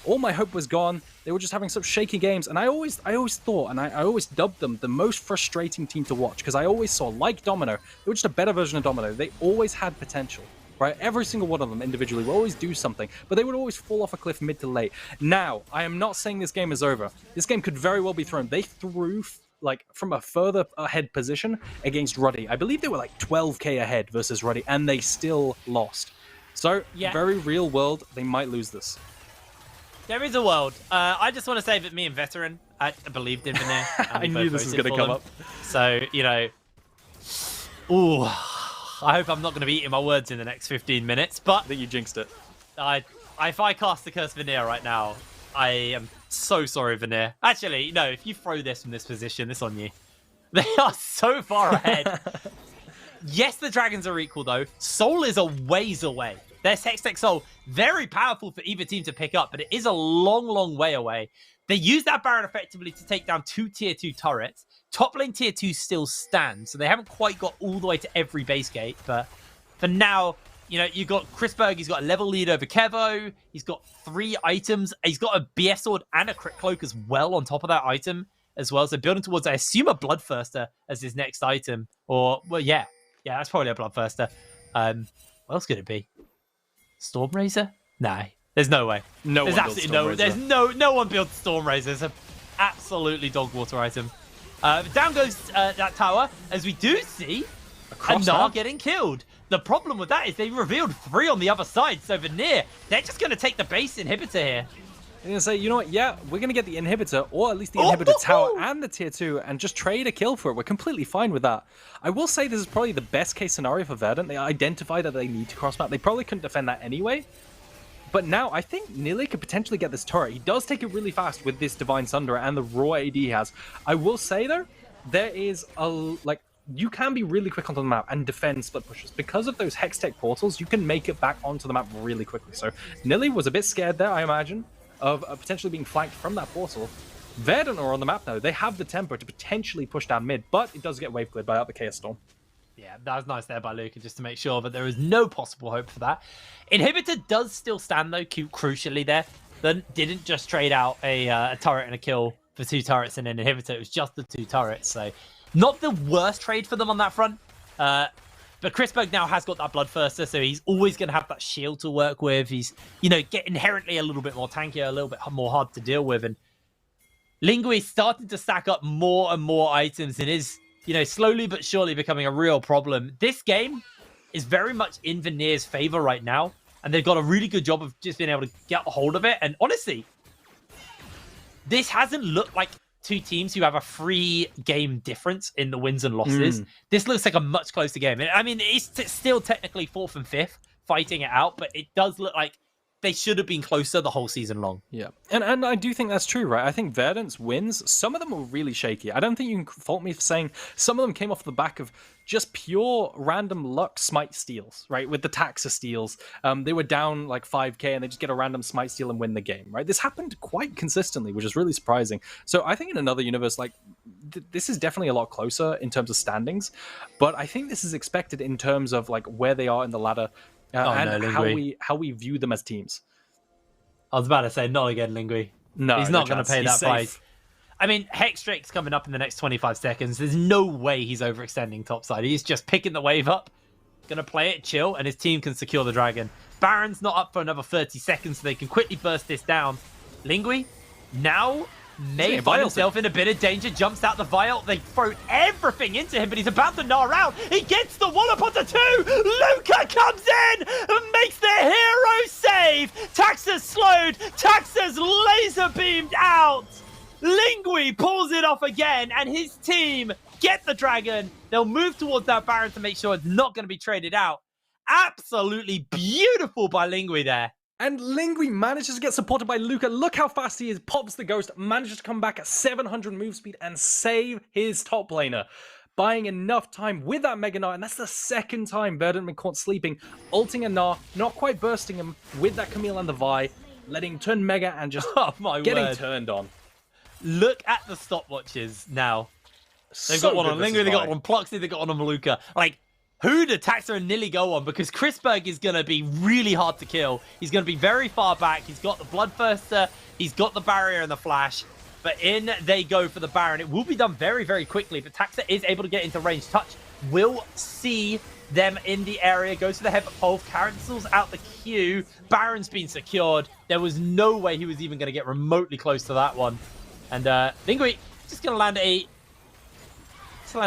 All my hope was gone. They were just having such shaky games. And I always thought, and I always dubbed them the most frustrating team to watch because I always saw, like Domino, they were just a better version of Domino. They always had potential, right? Every single one of them individually would always do something, but they would always fall off a cliff mid to late. Now, I am not saying this game is over. This game could very well be thrown. They threw like from a further ahead position against Ruddy. I believe they were like 12k ahead versus Ruddy, and they still lost. So, very real world, they might lose this. There is a world. I just want to say that me and Veteran, I believed in Vanir. I knew this was going to come up. So, you know, ooh, I hope I'm not going to be eating my words in the next 15 minutes, but I think you jinxed it. If I cast the Curse Vanir right now, I am so sorry, Vanir. Actually, no, if you throw this from this position, it's on you. They are so far ahead. Yes, the dragons are equal, though. Soul is a ways away. Their Hextech Soul, very powerful for either team to pick up, but it is a long, long way away. They use that Baron effectively to take down 2 tier 2 turrets. Top lane tier 2 still stands, so they haven't quite got all the way to every base gate, but for now, you know, you got Chrisberg, he's got a level lead over Kevo, he's got 3 items, he's got a BS sword and a crit cloak as well on top of that item as well, so building towards, I assume, a Bloodthirster as his next item, or, well, yeah, that's probably a Bloodthirster. What else could it be? Stormrazor? Nah, there's no way. There's absolutely there's no one builds Stormrazor. It's an absolutely dog water item. Down goes that tower, as we do see a Gnar getting killed. The problem with that is they revealed 3 on the other side, so Vanir, they're just going to take the base inhibitor here. They're going to say, you know what, yeah, we're going to get the inhibitor, or at least the inhibitor tower and the tier 2, and just trade a kill for it. We're completely fine with that. I will say this is probably the best case scenario for Verdant. They identify that they need to cross map. They probably couldn't defend that anyway. But now, I think Nilly could potentially get this turret. He does take it really fast with this Divine Sunderer and the raw AD he has. I will say, though, there is you can be really quick onto the map and defend split pushes. Because of those Hextech portals, you can make it back onto the map really quickly. So Nilly was a bit scared there, I imagine, of potentially being flanked from that portal. Verdant are on the map now. They have the tempo to potentially push down mid, but it does get wave cleared by out the Chaos Storm. Yeah, that was nice there by Luca, just to make sure that there is no possible hope for that. Inhibitor does still stand, though, crucially there. Then didn't just trade out a turret and a kill for 2 turrets and an inhibitor. It was just the 2 turrets, so not the worst trade for them on that front. But Chrisberg now has got that Bloodthirster, so he's always going to have that shield to work with. He's, you know, get inherently a little bit more tankier, a little bit more hard to deal with. And Lingui is starting to stack up more and more items and is, you know, slowly but surely becoming a real problem. This game is very much in Vanir's favor right now, and they've got a really good job of just being able to get a hold of it. And honestly, this hasn't looked like two teams who have a 3-game difference in the wins and losses, this looks like a much closer game. I mean, it's still technically 4th and 5th fighting it out, but it does look like they should have been closer the whole season long. Yeah, and I do think that's true, right? I think Verdant's wins, some of them were really shaky. I don't think you can fault me for saying some of them came off the back of just pure random luck smite steals, right? With the Taxa steals. They were down like 5k and they just get a random smite steal and win the game, right? This happened quite consistently, which is really surprising. So I think in another universe, like, this is definitely a lot closer in terms of standings, but I think this is expected in terms of like where they are in the ladder. And how we view them as teams. I was about to say, not again, Lingui. No, he's not going to pay that safe. price. I mean, Hexdrake's coming up in the next 25 seconds. There's no way he's overextending topside. He's just picking the wave up, going to play it chill, and his team can secure the dragon. Baron's not up for another 30 seconds, so they can quickly burst this down. Lingui now may find himself in a bit of danger, jumps out the vial. They throw everything into him, but he's about to gnaw out. He gets the wallop onto 2. Luca comes in and makes the hero save. Taxa's slowed. Taxa's laser beamed out. Lingui pulls it off again, and his team get the dragon. They'll move towards that Baron to make sure it's not going to be traded out. Absolutely beautiful by Lingui there. And Lingui manages to get supported by Luca. Look how fast he is. Pops the ghost, manages to come back at 700 move speed and save his top laner. Buying enough time with that Mega Gnar, and that's the second time Verdant been caught sleeping. Ulting a Gnar, not quite bursting him with that Camille and the Vi, letting him turn Mega and just getting turned on. Look at the stopwatches now. They've got one on Lingui, they've got one on Pluxy, they've got one on Maluka. Like, who do Taxa and Nilly go on? Because Chrisberg is going to be really hard to kill. He's going to be very far back. He's got the Bloodthirster. He's got the barrier and the flash. But in they go for the Baron. It will be done very, very quickly. But Taxa is able to get into range. Touch will see them in the area. Goes for the headbutt pole. Cancels out the Q. Baron's been secured. There was no way he was even going to get remotely close to that one. And Lingui just going to land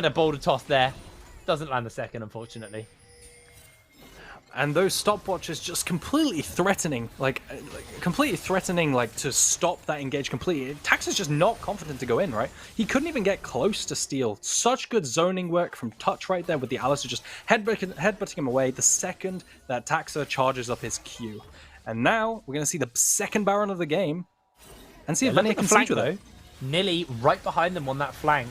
a boulder toss there. Doesn't land the second, unfortunately. And those stopwatches just completely threatening, to stop that engage completely. Tax is just not confident to go in, right? He couldn't even get close to steal. Such good zoning work from Touch right there with the Alistair just headbutting him away the second that Taxa charges up his Q. And now we're going to see the second Baron of the game and see if Vanir can siege with it. Nilly right behind them on that flank.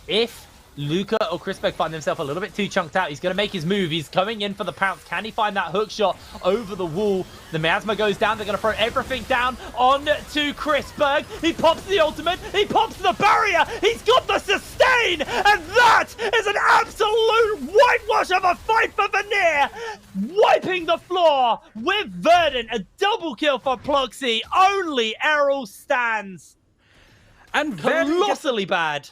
If Luca or Chrisberg find himself a little bit too chunked out, he's going to make his move. He's coming in for the pounce. Can he find that hook shot over the wall? The miasma goes down. They're going to throw everything down on to Chrisberg. He pops the ultimate. He pops the barrier. He's got the sustain. And that is an absolute whitewash of a fight for Vanir. Wiping the floor with Verdant. A double kill for Pluxy. Only Errol stands. And colossally bad.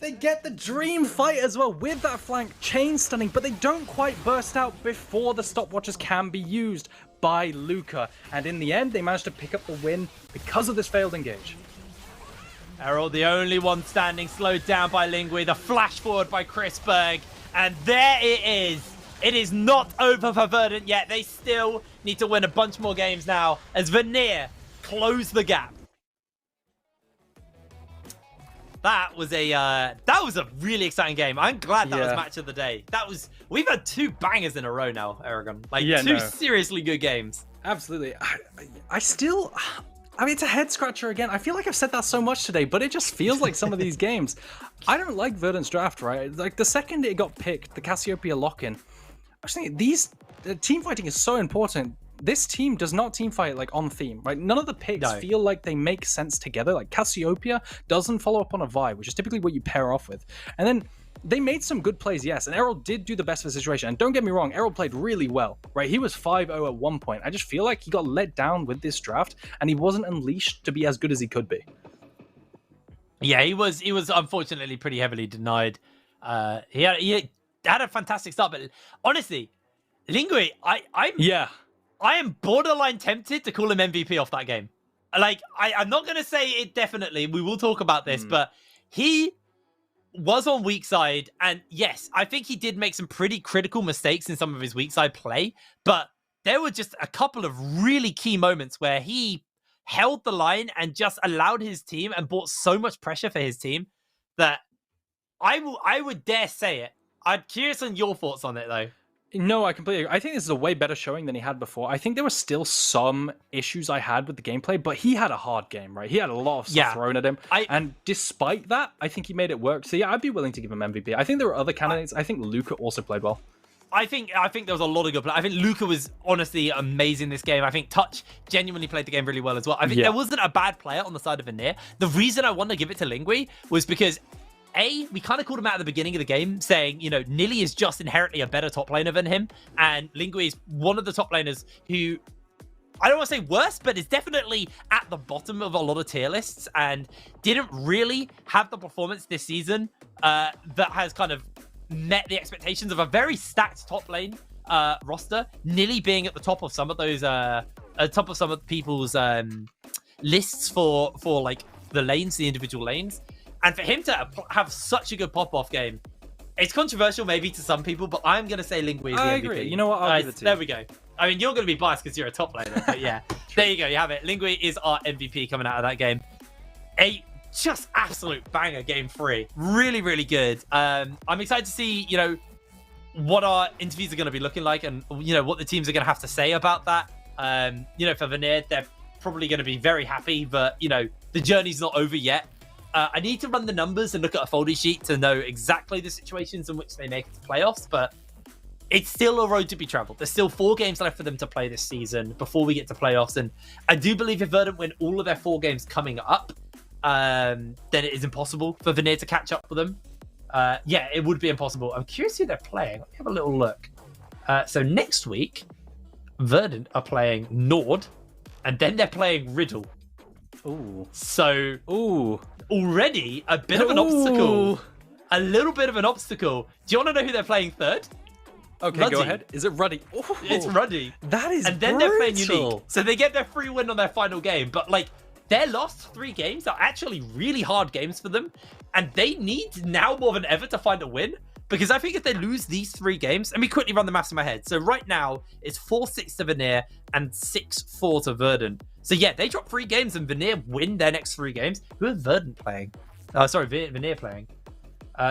They get the dream fight as well with that flank chain stunning, but they don't quite burst out before the stopwatches can be used by Luca. And in the end, they managed to pick up the win because of this failed engage. Errol, the only one standing, slowed down by Lingui, the flash forward by Chrisberg. And there it is. It is not over for Verdant yet. They still need to win a bunch more games now as Vanir close the gap. That was a really exciting game. I'm glad that was match of the day. We've had 2 bangers in a row now, Aragon. Two seriously good games. Absolutely. I mean, it's a head scratcher again. I feel like I've said that so much today, but it just feels like some of these games. I don't like Verdant's draft, right? Like the second it got picked, the Cassiopeia lock-in. I was thinking team fighting is so important. This team does not team fight like on theme, right? None of the picks feel like they make sense together. Like Cassiopeia doesn't follow up on a Vi, which is typically what you pair off with. And then they made some good plays, yes. And Errol did do the best of the situation. And don't get me wrong, Errol played really well, right? He was 5-0 at one point. I just feel like he got let down with this draft and he wasn't unleashed to be as good as he could be. Yeah, he was unfortunately pretty heavily denied. He had a fantastic start, but honestly, Lingui, I am borderline tempted to call him MVP off that game. Like, I'm not going to say it definitely. We will talk about this, but he was on weak side. And yes, I think he did make some pretty critical mistakes in some of his weak side play. But there were just a couple of really key moments where he held the line and just allowed his team and brought so much pressure for his team that I would dare say it. I'm curious on your thoughts on it, though. No, I completely agree. I think this is a way better showing than he had before. I think there were still some issues I had with the gameplay, but he had a hard game, right? He had a lot of stuff thrown at him. And despite that, I think he made it work. So yeah, I'd be willing to give him MVP. I think there were other candidates. I think Luca also played well. I think there was a lot of good play. I think Luca was honestly amazing this game. I think Touch genuinely played the game really well as well. I think there wasn't a bad player on the side of Vanir. The reason I wanted to give it to Lingui was because we kind of called him out at the beginning of the game saying, you know, Nilly is just inherently a better top laner than him. And Lingui is one of the top laners who, I don't want to say worse, but is definitely at the bottom of a lot of tier lists and didn't really have the performance this season that has kind of met the expectations of a very stacked top lane roster. Nilly being at the top of some of those, top of some of people's lists for like the lanes, the individual lanes. And for him to have such a good pop-off game, it's controversial maybe to some people, but I'm going to say Lingui is the MVP. I agree. You know what? I'll give it to you. There we go. I mean, you're going to be biased because you're a top laner, but yeah. There you go. You have it. Lingui is our MVP coming out of that game. A just absolute banger game 3. Really, really good. I'm excited to see, you know, what our interviews are going to be looking like and, you know, what the teams are going to have to say about that. You know, for Vanir, they're probably going to be very happy, but, you know, the journey's not over yet. I need to run the numbers and look at a folder sheet to know exactly the situations in which they make it to playoffs, but it's still a road to be traveled. There's still 4 games left for them to play this season before we get to playoffs, and I do believe if Verdant win all of their 4 games coming up, then it is impossible for Vanir to catch up with them. Yeah, it would be impossible. I'm curious who they're playing. Let me have a little look. So next week, Verdant are playing Nord, and then they're playing Riddle. Ooh. So, ooh, already a bit of an obstacle. A little bit of an obstacle. Do you want to know who they're playing third? Okay, Ruddy. Go ahead. Is it Ruddy? Ooh. It's Ruddy. That is And then brutal. they're playing Unique. So they get their free win on their final game. But, like, their last 3 games are actually really hard games for them. And they need now more than ever to find a win. Because I think if they lose these 3 games, let me quickly run the maths in my head. So right now, it's 4-6 to Vanir and 6-4 to Verdant. So yeah, they drop 3 games and Vanir win their next 3 games. Who are Verdant playing? Sorry, Vanir playing.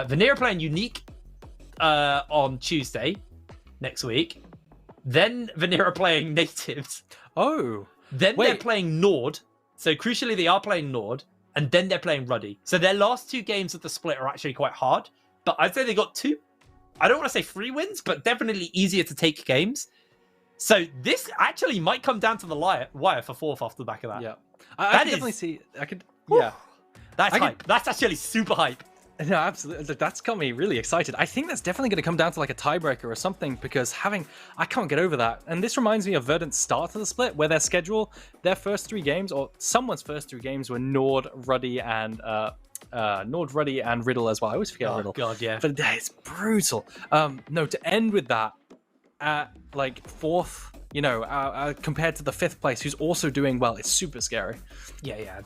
Vanir playing Unique on Tuesday next week. Then Vanir are playing Natives. Oh. Then they're playing Nord. So crucially, they are playing Nord. And then they're playing Ruddy. So their last 2 games of the split are actually quite hard. But I'd say they got 2, I don't want to say 3 wins, but definitely easier to take games. So this actually might come down to the wire for 4th off the back of that. Yeah. I can definitely see, yeah. That's hype. That's actually super hype. No, absolutely. That's got me really excited. I think that's definitely going to come down to like a tiebreaker or something because I can't get over that. And this reminds me of Verdant's start to the split where their schedule, their first 3 games or someone's first 3 games were Nord, Ruddy, and Riddle as well. I always forget Riddle. God, yeah. But it's brutal. No, to end with that at like 4th, you know, compared to the 5th place, who's also doing well, it's super scary. Yeah.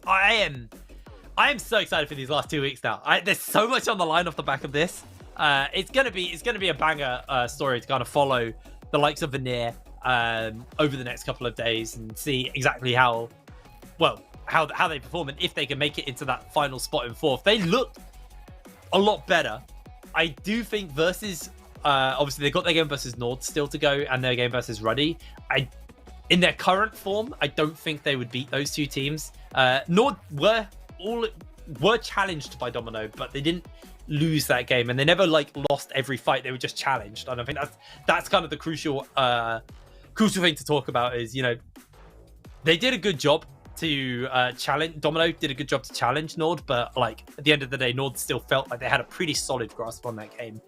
I am so excited for these last 2 weeks now. There's so much on the line off the back of this. It's gonna be a banger story to kind of follow the likes of Vanir over the next couple of days and see exactly how they perform and if they can make it into that final spot in 4th. They look a lot better. I do think versus obviously they got their game versus Nord still to go and their game versus Ruddy. In their current form, I don't think they would beat those 2 teams. Nord were challenged by Domino, but they didn't lose that game and they never like lost every fight. They were just challenged. And I think that's kind of the crucial thing to talk about is, you know, they did a good job to challenge. Domino did a good job to challenge Nord, but like at the end of the day, Nord still felt like they had a pretty solid grasp on that game.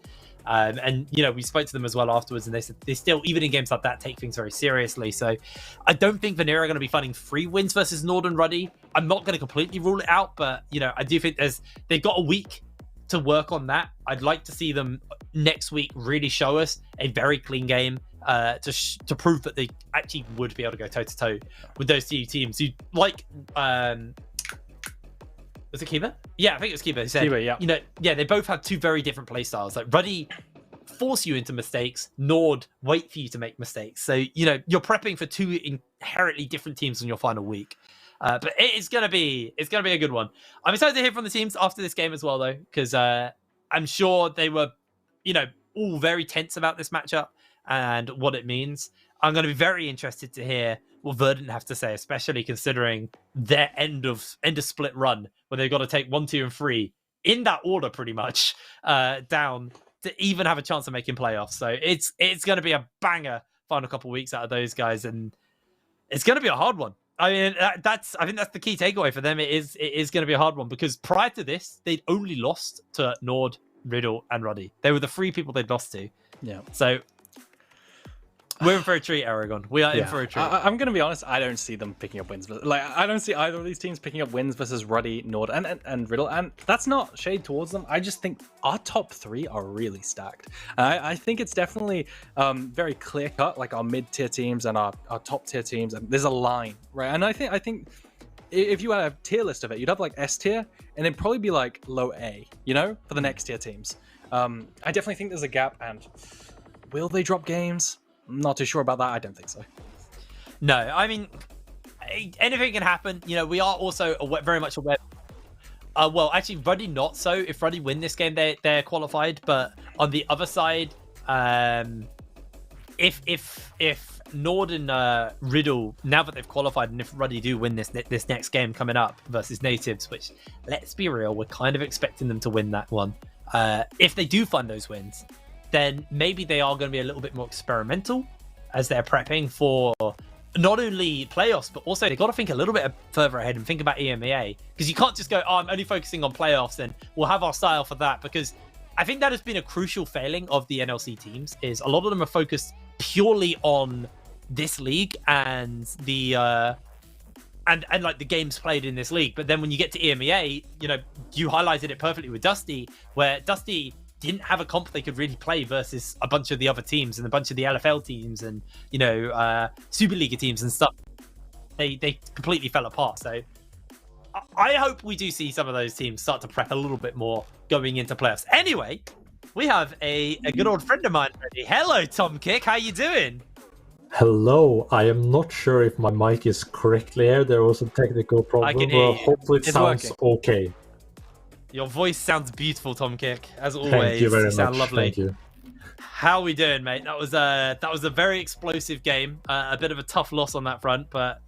And you know, we spoke to them as well afterwards, and they said they still, even in games like that, take things very seriously. So I don't think Vanir are going to be finding 3 wins versus Nord and Ruddy. I'm not going to completely rule it out, but you know, I do think they've got a week to work on that. I'd like to see them next week really show us a very clean game to prove that they actually would be able to go toe to toe with those 2 teams who like was it Kiba? Yeah, I think it was Kiba who said, Kiba, yeah. You know, yeah, they both have 2 very different play styles. Like Ruddy force you into mistakes, nor wait for you to make mistakes. So, you're prepping for two inherently different teams in your final week. But it's gonna be a good one. I'm excited to hear from the teams after this game as well, though, because I'm sure they were, all very tense about this matchup and what it means. I'm going to be very interested to hear what Verdant have to say, especially considering their end of split run, where they've got to take 1, 2, and 3 in that order, pretty much, down to even have a chance of making playoffs. So it's going to be a banger final couple of weeks out of those guys, and it's going to be a hard one. I mean, I think that's the key takeaway for them. It is going to be a hard one because prior to this, they'd only lost to Nord, Riddle, and Ruddy. They were the 3 people they'd lost to. Yeah. So we're in for a treat, Aragon. We are in for a treat. I'm going to be honest. I don't see them picking up wins. I don't see either of these teams picking up wins versus Ruddy, Nord, and Riddle. And that's not shade towards them. I just think our top 3 are really stacked. I think it's definitely very clear cut, like our mid tier teams and our top tier teams. And there's a line, right? And I think if you had a tier list of it, you'd have like S tier, and it'd probably be like low A, for the next tier teams. I definitely think there's a gap. And will they drop games? I'm not too sure about that. I don't think so. No, I mean, anything can happen. We are also very much aware. Well, actually, Ruddy not so. If Ruddy win this game, they're qualified. But on the other side, if Nord and Riddle, now that they've qualified, and if Ruddy do win this next game coming up versus Natives, which, let's be real, we're kind of expecting them to win that one. If they do find those wins, then maybe they are going to be a little bit more experimental as they're prepping for not only playoffs, but also they've got to think a little bit further ahead and think about EMEA. Because you can't just go, I'm only focusing on playoffs and we'll have our style for that. Because I think that has been a crucial failing of the NLC teams, is a lot of them are focused purely on this league and the and like the games played in this league. But then when you get to EMEA, you highlighted it perfectly with Dusty, where Dusty didn't have a comp they could really play versus a bunch of the other teams and a bunch of the LFL teams and Superliga teams and stuff. They completely fell apart. So I hope we do see some of those teams start to prep a little bit more going into playoffs. Anyway, we have a good old friend of mine ready. Hello, Tom Kick. How you doing? Hello. I am not sure if my mic is correctly here. There was a technical problem. I can hear you. Hopefully it sounds working. okay. Your voice sounds beautiful, Tom Kick. As always, Thank you very you sound much. lovely. Thank you. How are we doing, mate? That was a very explosive game. A bit of a tough loss on that front, but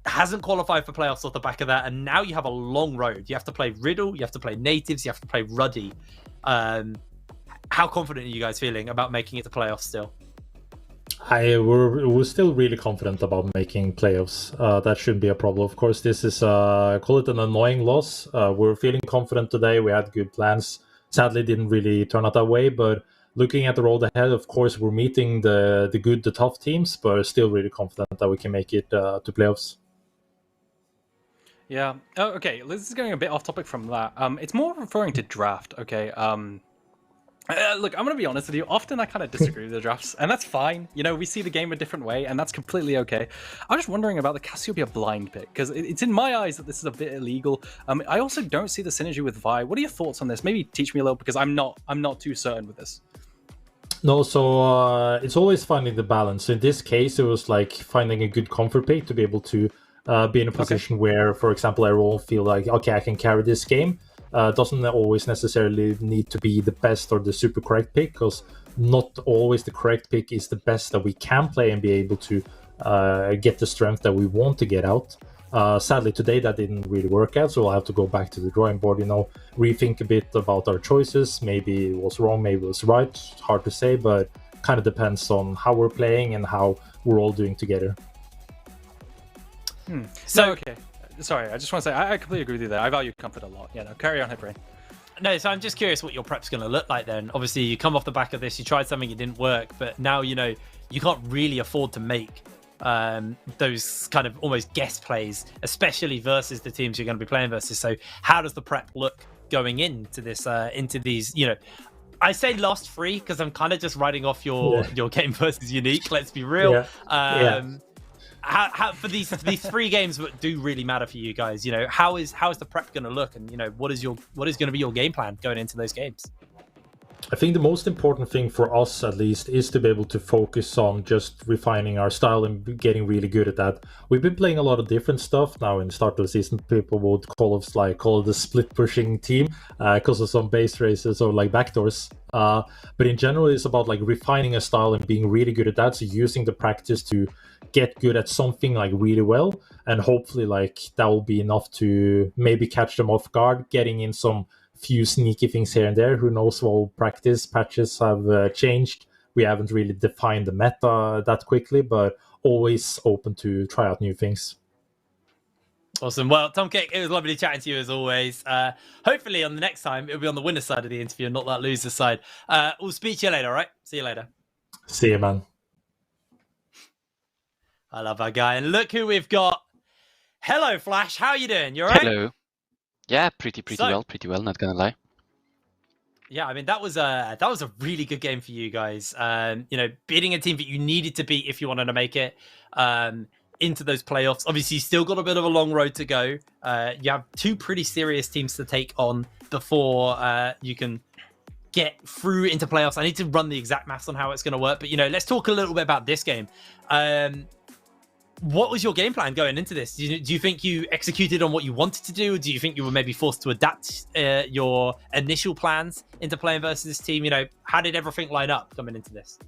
hasn't qualified for playoffs off the back of that. And now you have a long road. You have to play Riddle, you have to play Natives, you have to play Ruddy. How confident are you guys feeling about making it to playoffs still? We're still really confident about making playoffs. That shouldn't be a problem. Of course, this is call it an annoying loss. We're feeling confident today. We had good plans. Sadly, didn't really turn out that way. But looking at the road ahead, of course, we're meeting the good, the tough teams, but still really confident that we can make it to playoffs. Yeah. Oh, okay. This is going a bit off topic from that. It's more referring to draft. Okay. Look, I'm going to be honest with you. Often I kind of disagree with the drafts, and that's fine. We see the game a different way, and that's completely okay. I'm just wondering about the Cassiopeia blind pick, because it's in my eyes that this is a bit illegal. I also don't see the synergy with Vi. What are your thoughts on this? Maybe teach me a little, because I'm not too certain with this. No, so it's always finding the balance. In this case, it was like finding a good comfort pick to be able to be in a position where, for example, I will feel like, okay, I can carry this game. Doesn't always necessarily need to be the best or the super correct pick, because not always the correct pick is the best that we can play and be able to get the strength that we want to get out. Sadly, today that didn't really work out, so we'll have to go back to the drawing board, rethink a bit about our choices. Maybe it was wrong, maybe it was right. Hard to say, but kind of depends on how we're playing and how we're all doing together. So, okay. Sorry, I just want to say, I completely agree with you there. I value comfort a lot. Yeah, no, carry on, Headbrain. No, so I'm just curious what your prep's going to look like then. Obviously, you come off the back of this, you tried something, it didn't work, but now, you can't really afford to make those kind of almost guest plays, especially versus the teams you're going to be playing versus. So how does the prep look going into this, into these, I say last 3 because I'm kind of just writing off your game versus Unique, let's be real. How for these 3 games that do really matter for you guys, how is the prep going to look, and what is going to be your game plan going into those games? I think the most important thing for us, at least, is to be able to focus on just refining our style and getting really good at that. We've been playing a lot of different stuff now. In the start of the season, people would call it the split pushing team because of some base races or like backdoors. But in general, it's about like refining a style and being really good at that. So using the practice to get good at something like really well, and hopefully like that will be enough to maybe catch them off guard, getting in some few sneaky things here and there. Who knows what practice patches have changed. We haven't really defined the meta that quickly, but always open to try out new things. Awesome. Well, Tom Kick, it was lovely chatting to you as always. Hopefully on the next time, it'll be on the winner's side of the interview and not that loser's side. We'll speak to you later, all right? See you later. See you, man. I love our guy. And look who we've got. Hello, Flash. How are you doing? You all right? Hello. Yeah, pretty well, not gonna lie. Yeah, I mean, that was a really good game for you guys. Beating a team that you needed to beat if you wanted to make it into those playoffs. Obviously, you still got a bit of a long road to go. You have two pretty serious teams to take on before you can get through into playoffs. I need to run the exact maths on how it's going to work, but let's talk a little bit about this game. What was your game plan going into this? Do you think you executed on what you wanted to do? Or do you think you were maybe forced to adapt your initial plans into playing versus this team? How did everything line up coming into this?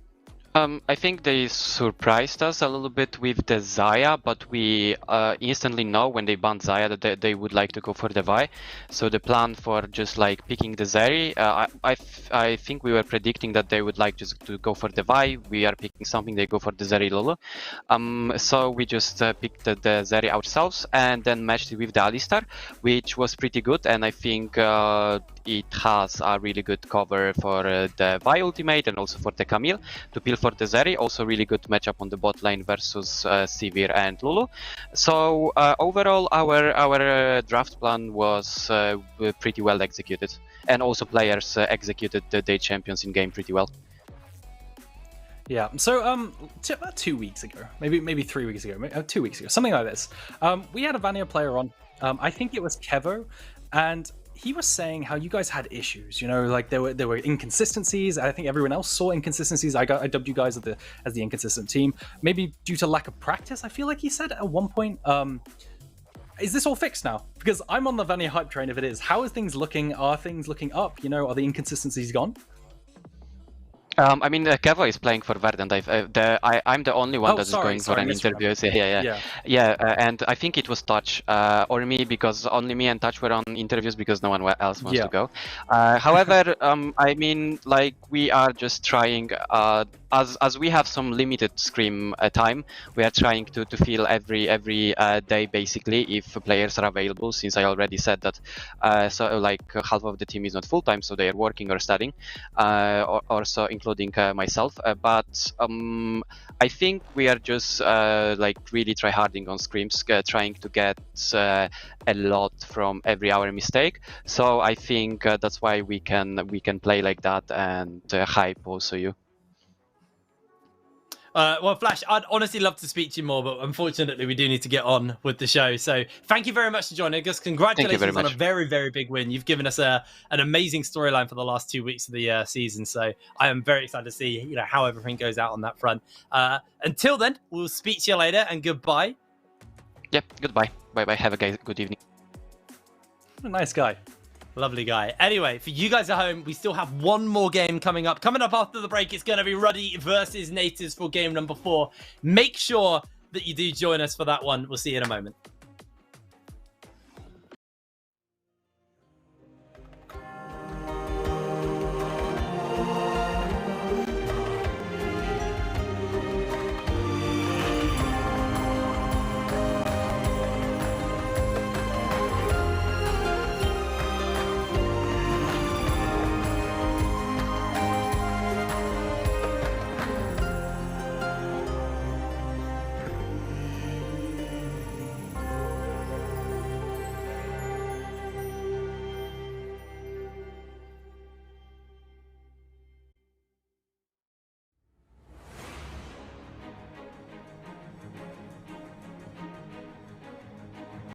I think they surprised us a little bit with the Zaya, but we instantly know when they banned Zaya that they would like to go for the Vi. So the plan for just like picking the Zeri, I think we were predicting that they would like just to go for the Vi. We are picking something, they go for the Zeri Lulu. So we just picked the Zeri ourselves and then matched it with the Alistar, which was pretty good. And I think it has a really good cover for the Vi ultimate and also for the Camille to peel for the Zeri. Also really good matchup on the bot lane versus Sivir and Lulu. So overall our draft plan was pretty well executed, and also players executed their champions in game pretty well. Yeah, so about 2 weeks ago, maybe 3 weeks ago, 2 weeks ago, something like this, we had a Vanir player on, I think it was Kevo, and he was saying how you guys had issues, like there were inconsistencies. I think everyone else saw inconsistencies. I dubbed you guys as the inconsistent team, maybe due to lack of practice. I feel like he said at one point. Is this all fixed now? Because I'm on the Vanir hype train. If it is, how are things looking? Are things looking up? Are the inconsistencies gone? I mean, Kevo is playing for Verdant. I'm the only one is going for an interview. Yeah, and I think it was Touch or me, because only me and Touch were on interviews because no one else wants to go. However, I mean, like, we are just trying, as we have some limited scrim time, we are trying to fill every day basically if players are available. Since I already said that, so like half of the team is not full time, so they are working or studying, or so, including myself. But I think we are just like really tryharding on scrims, trying to get a lot from every hour mistake. So I think that's why we can play like that and hype also you. Well, Flash, I'd honestly love to speak to you more, but unfortunately we do need to get on with the show. So thank you very much for joining us. Congratulations on a very, very big win. You've given us an amazing storyline for the last 2 weeks of the season. So I am very excited to see how everything goes out on that front. Until then, we'll speak to you later, and goodbye. Yep, goodbye. Bye-bye. Have a good evening. What a nice guy. Lovely guy. Anyway, for you guys at home, we still have one more game coming up. Coming up after the break, it's going to be Ruddy versus Natives for game number 4. Make sure that you do join us for that one. We'll see you in a moment.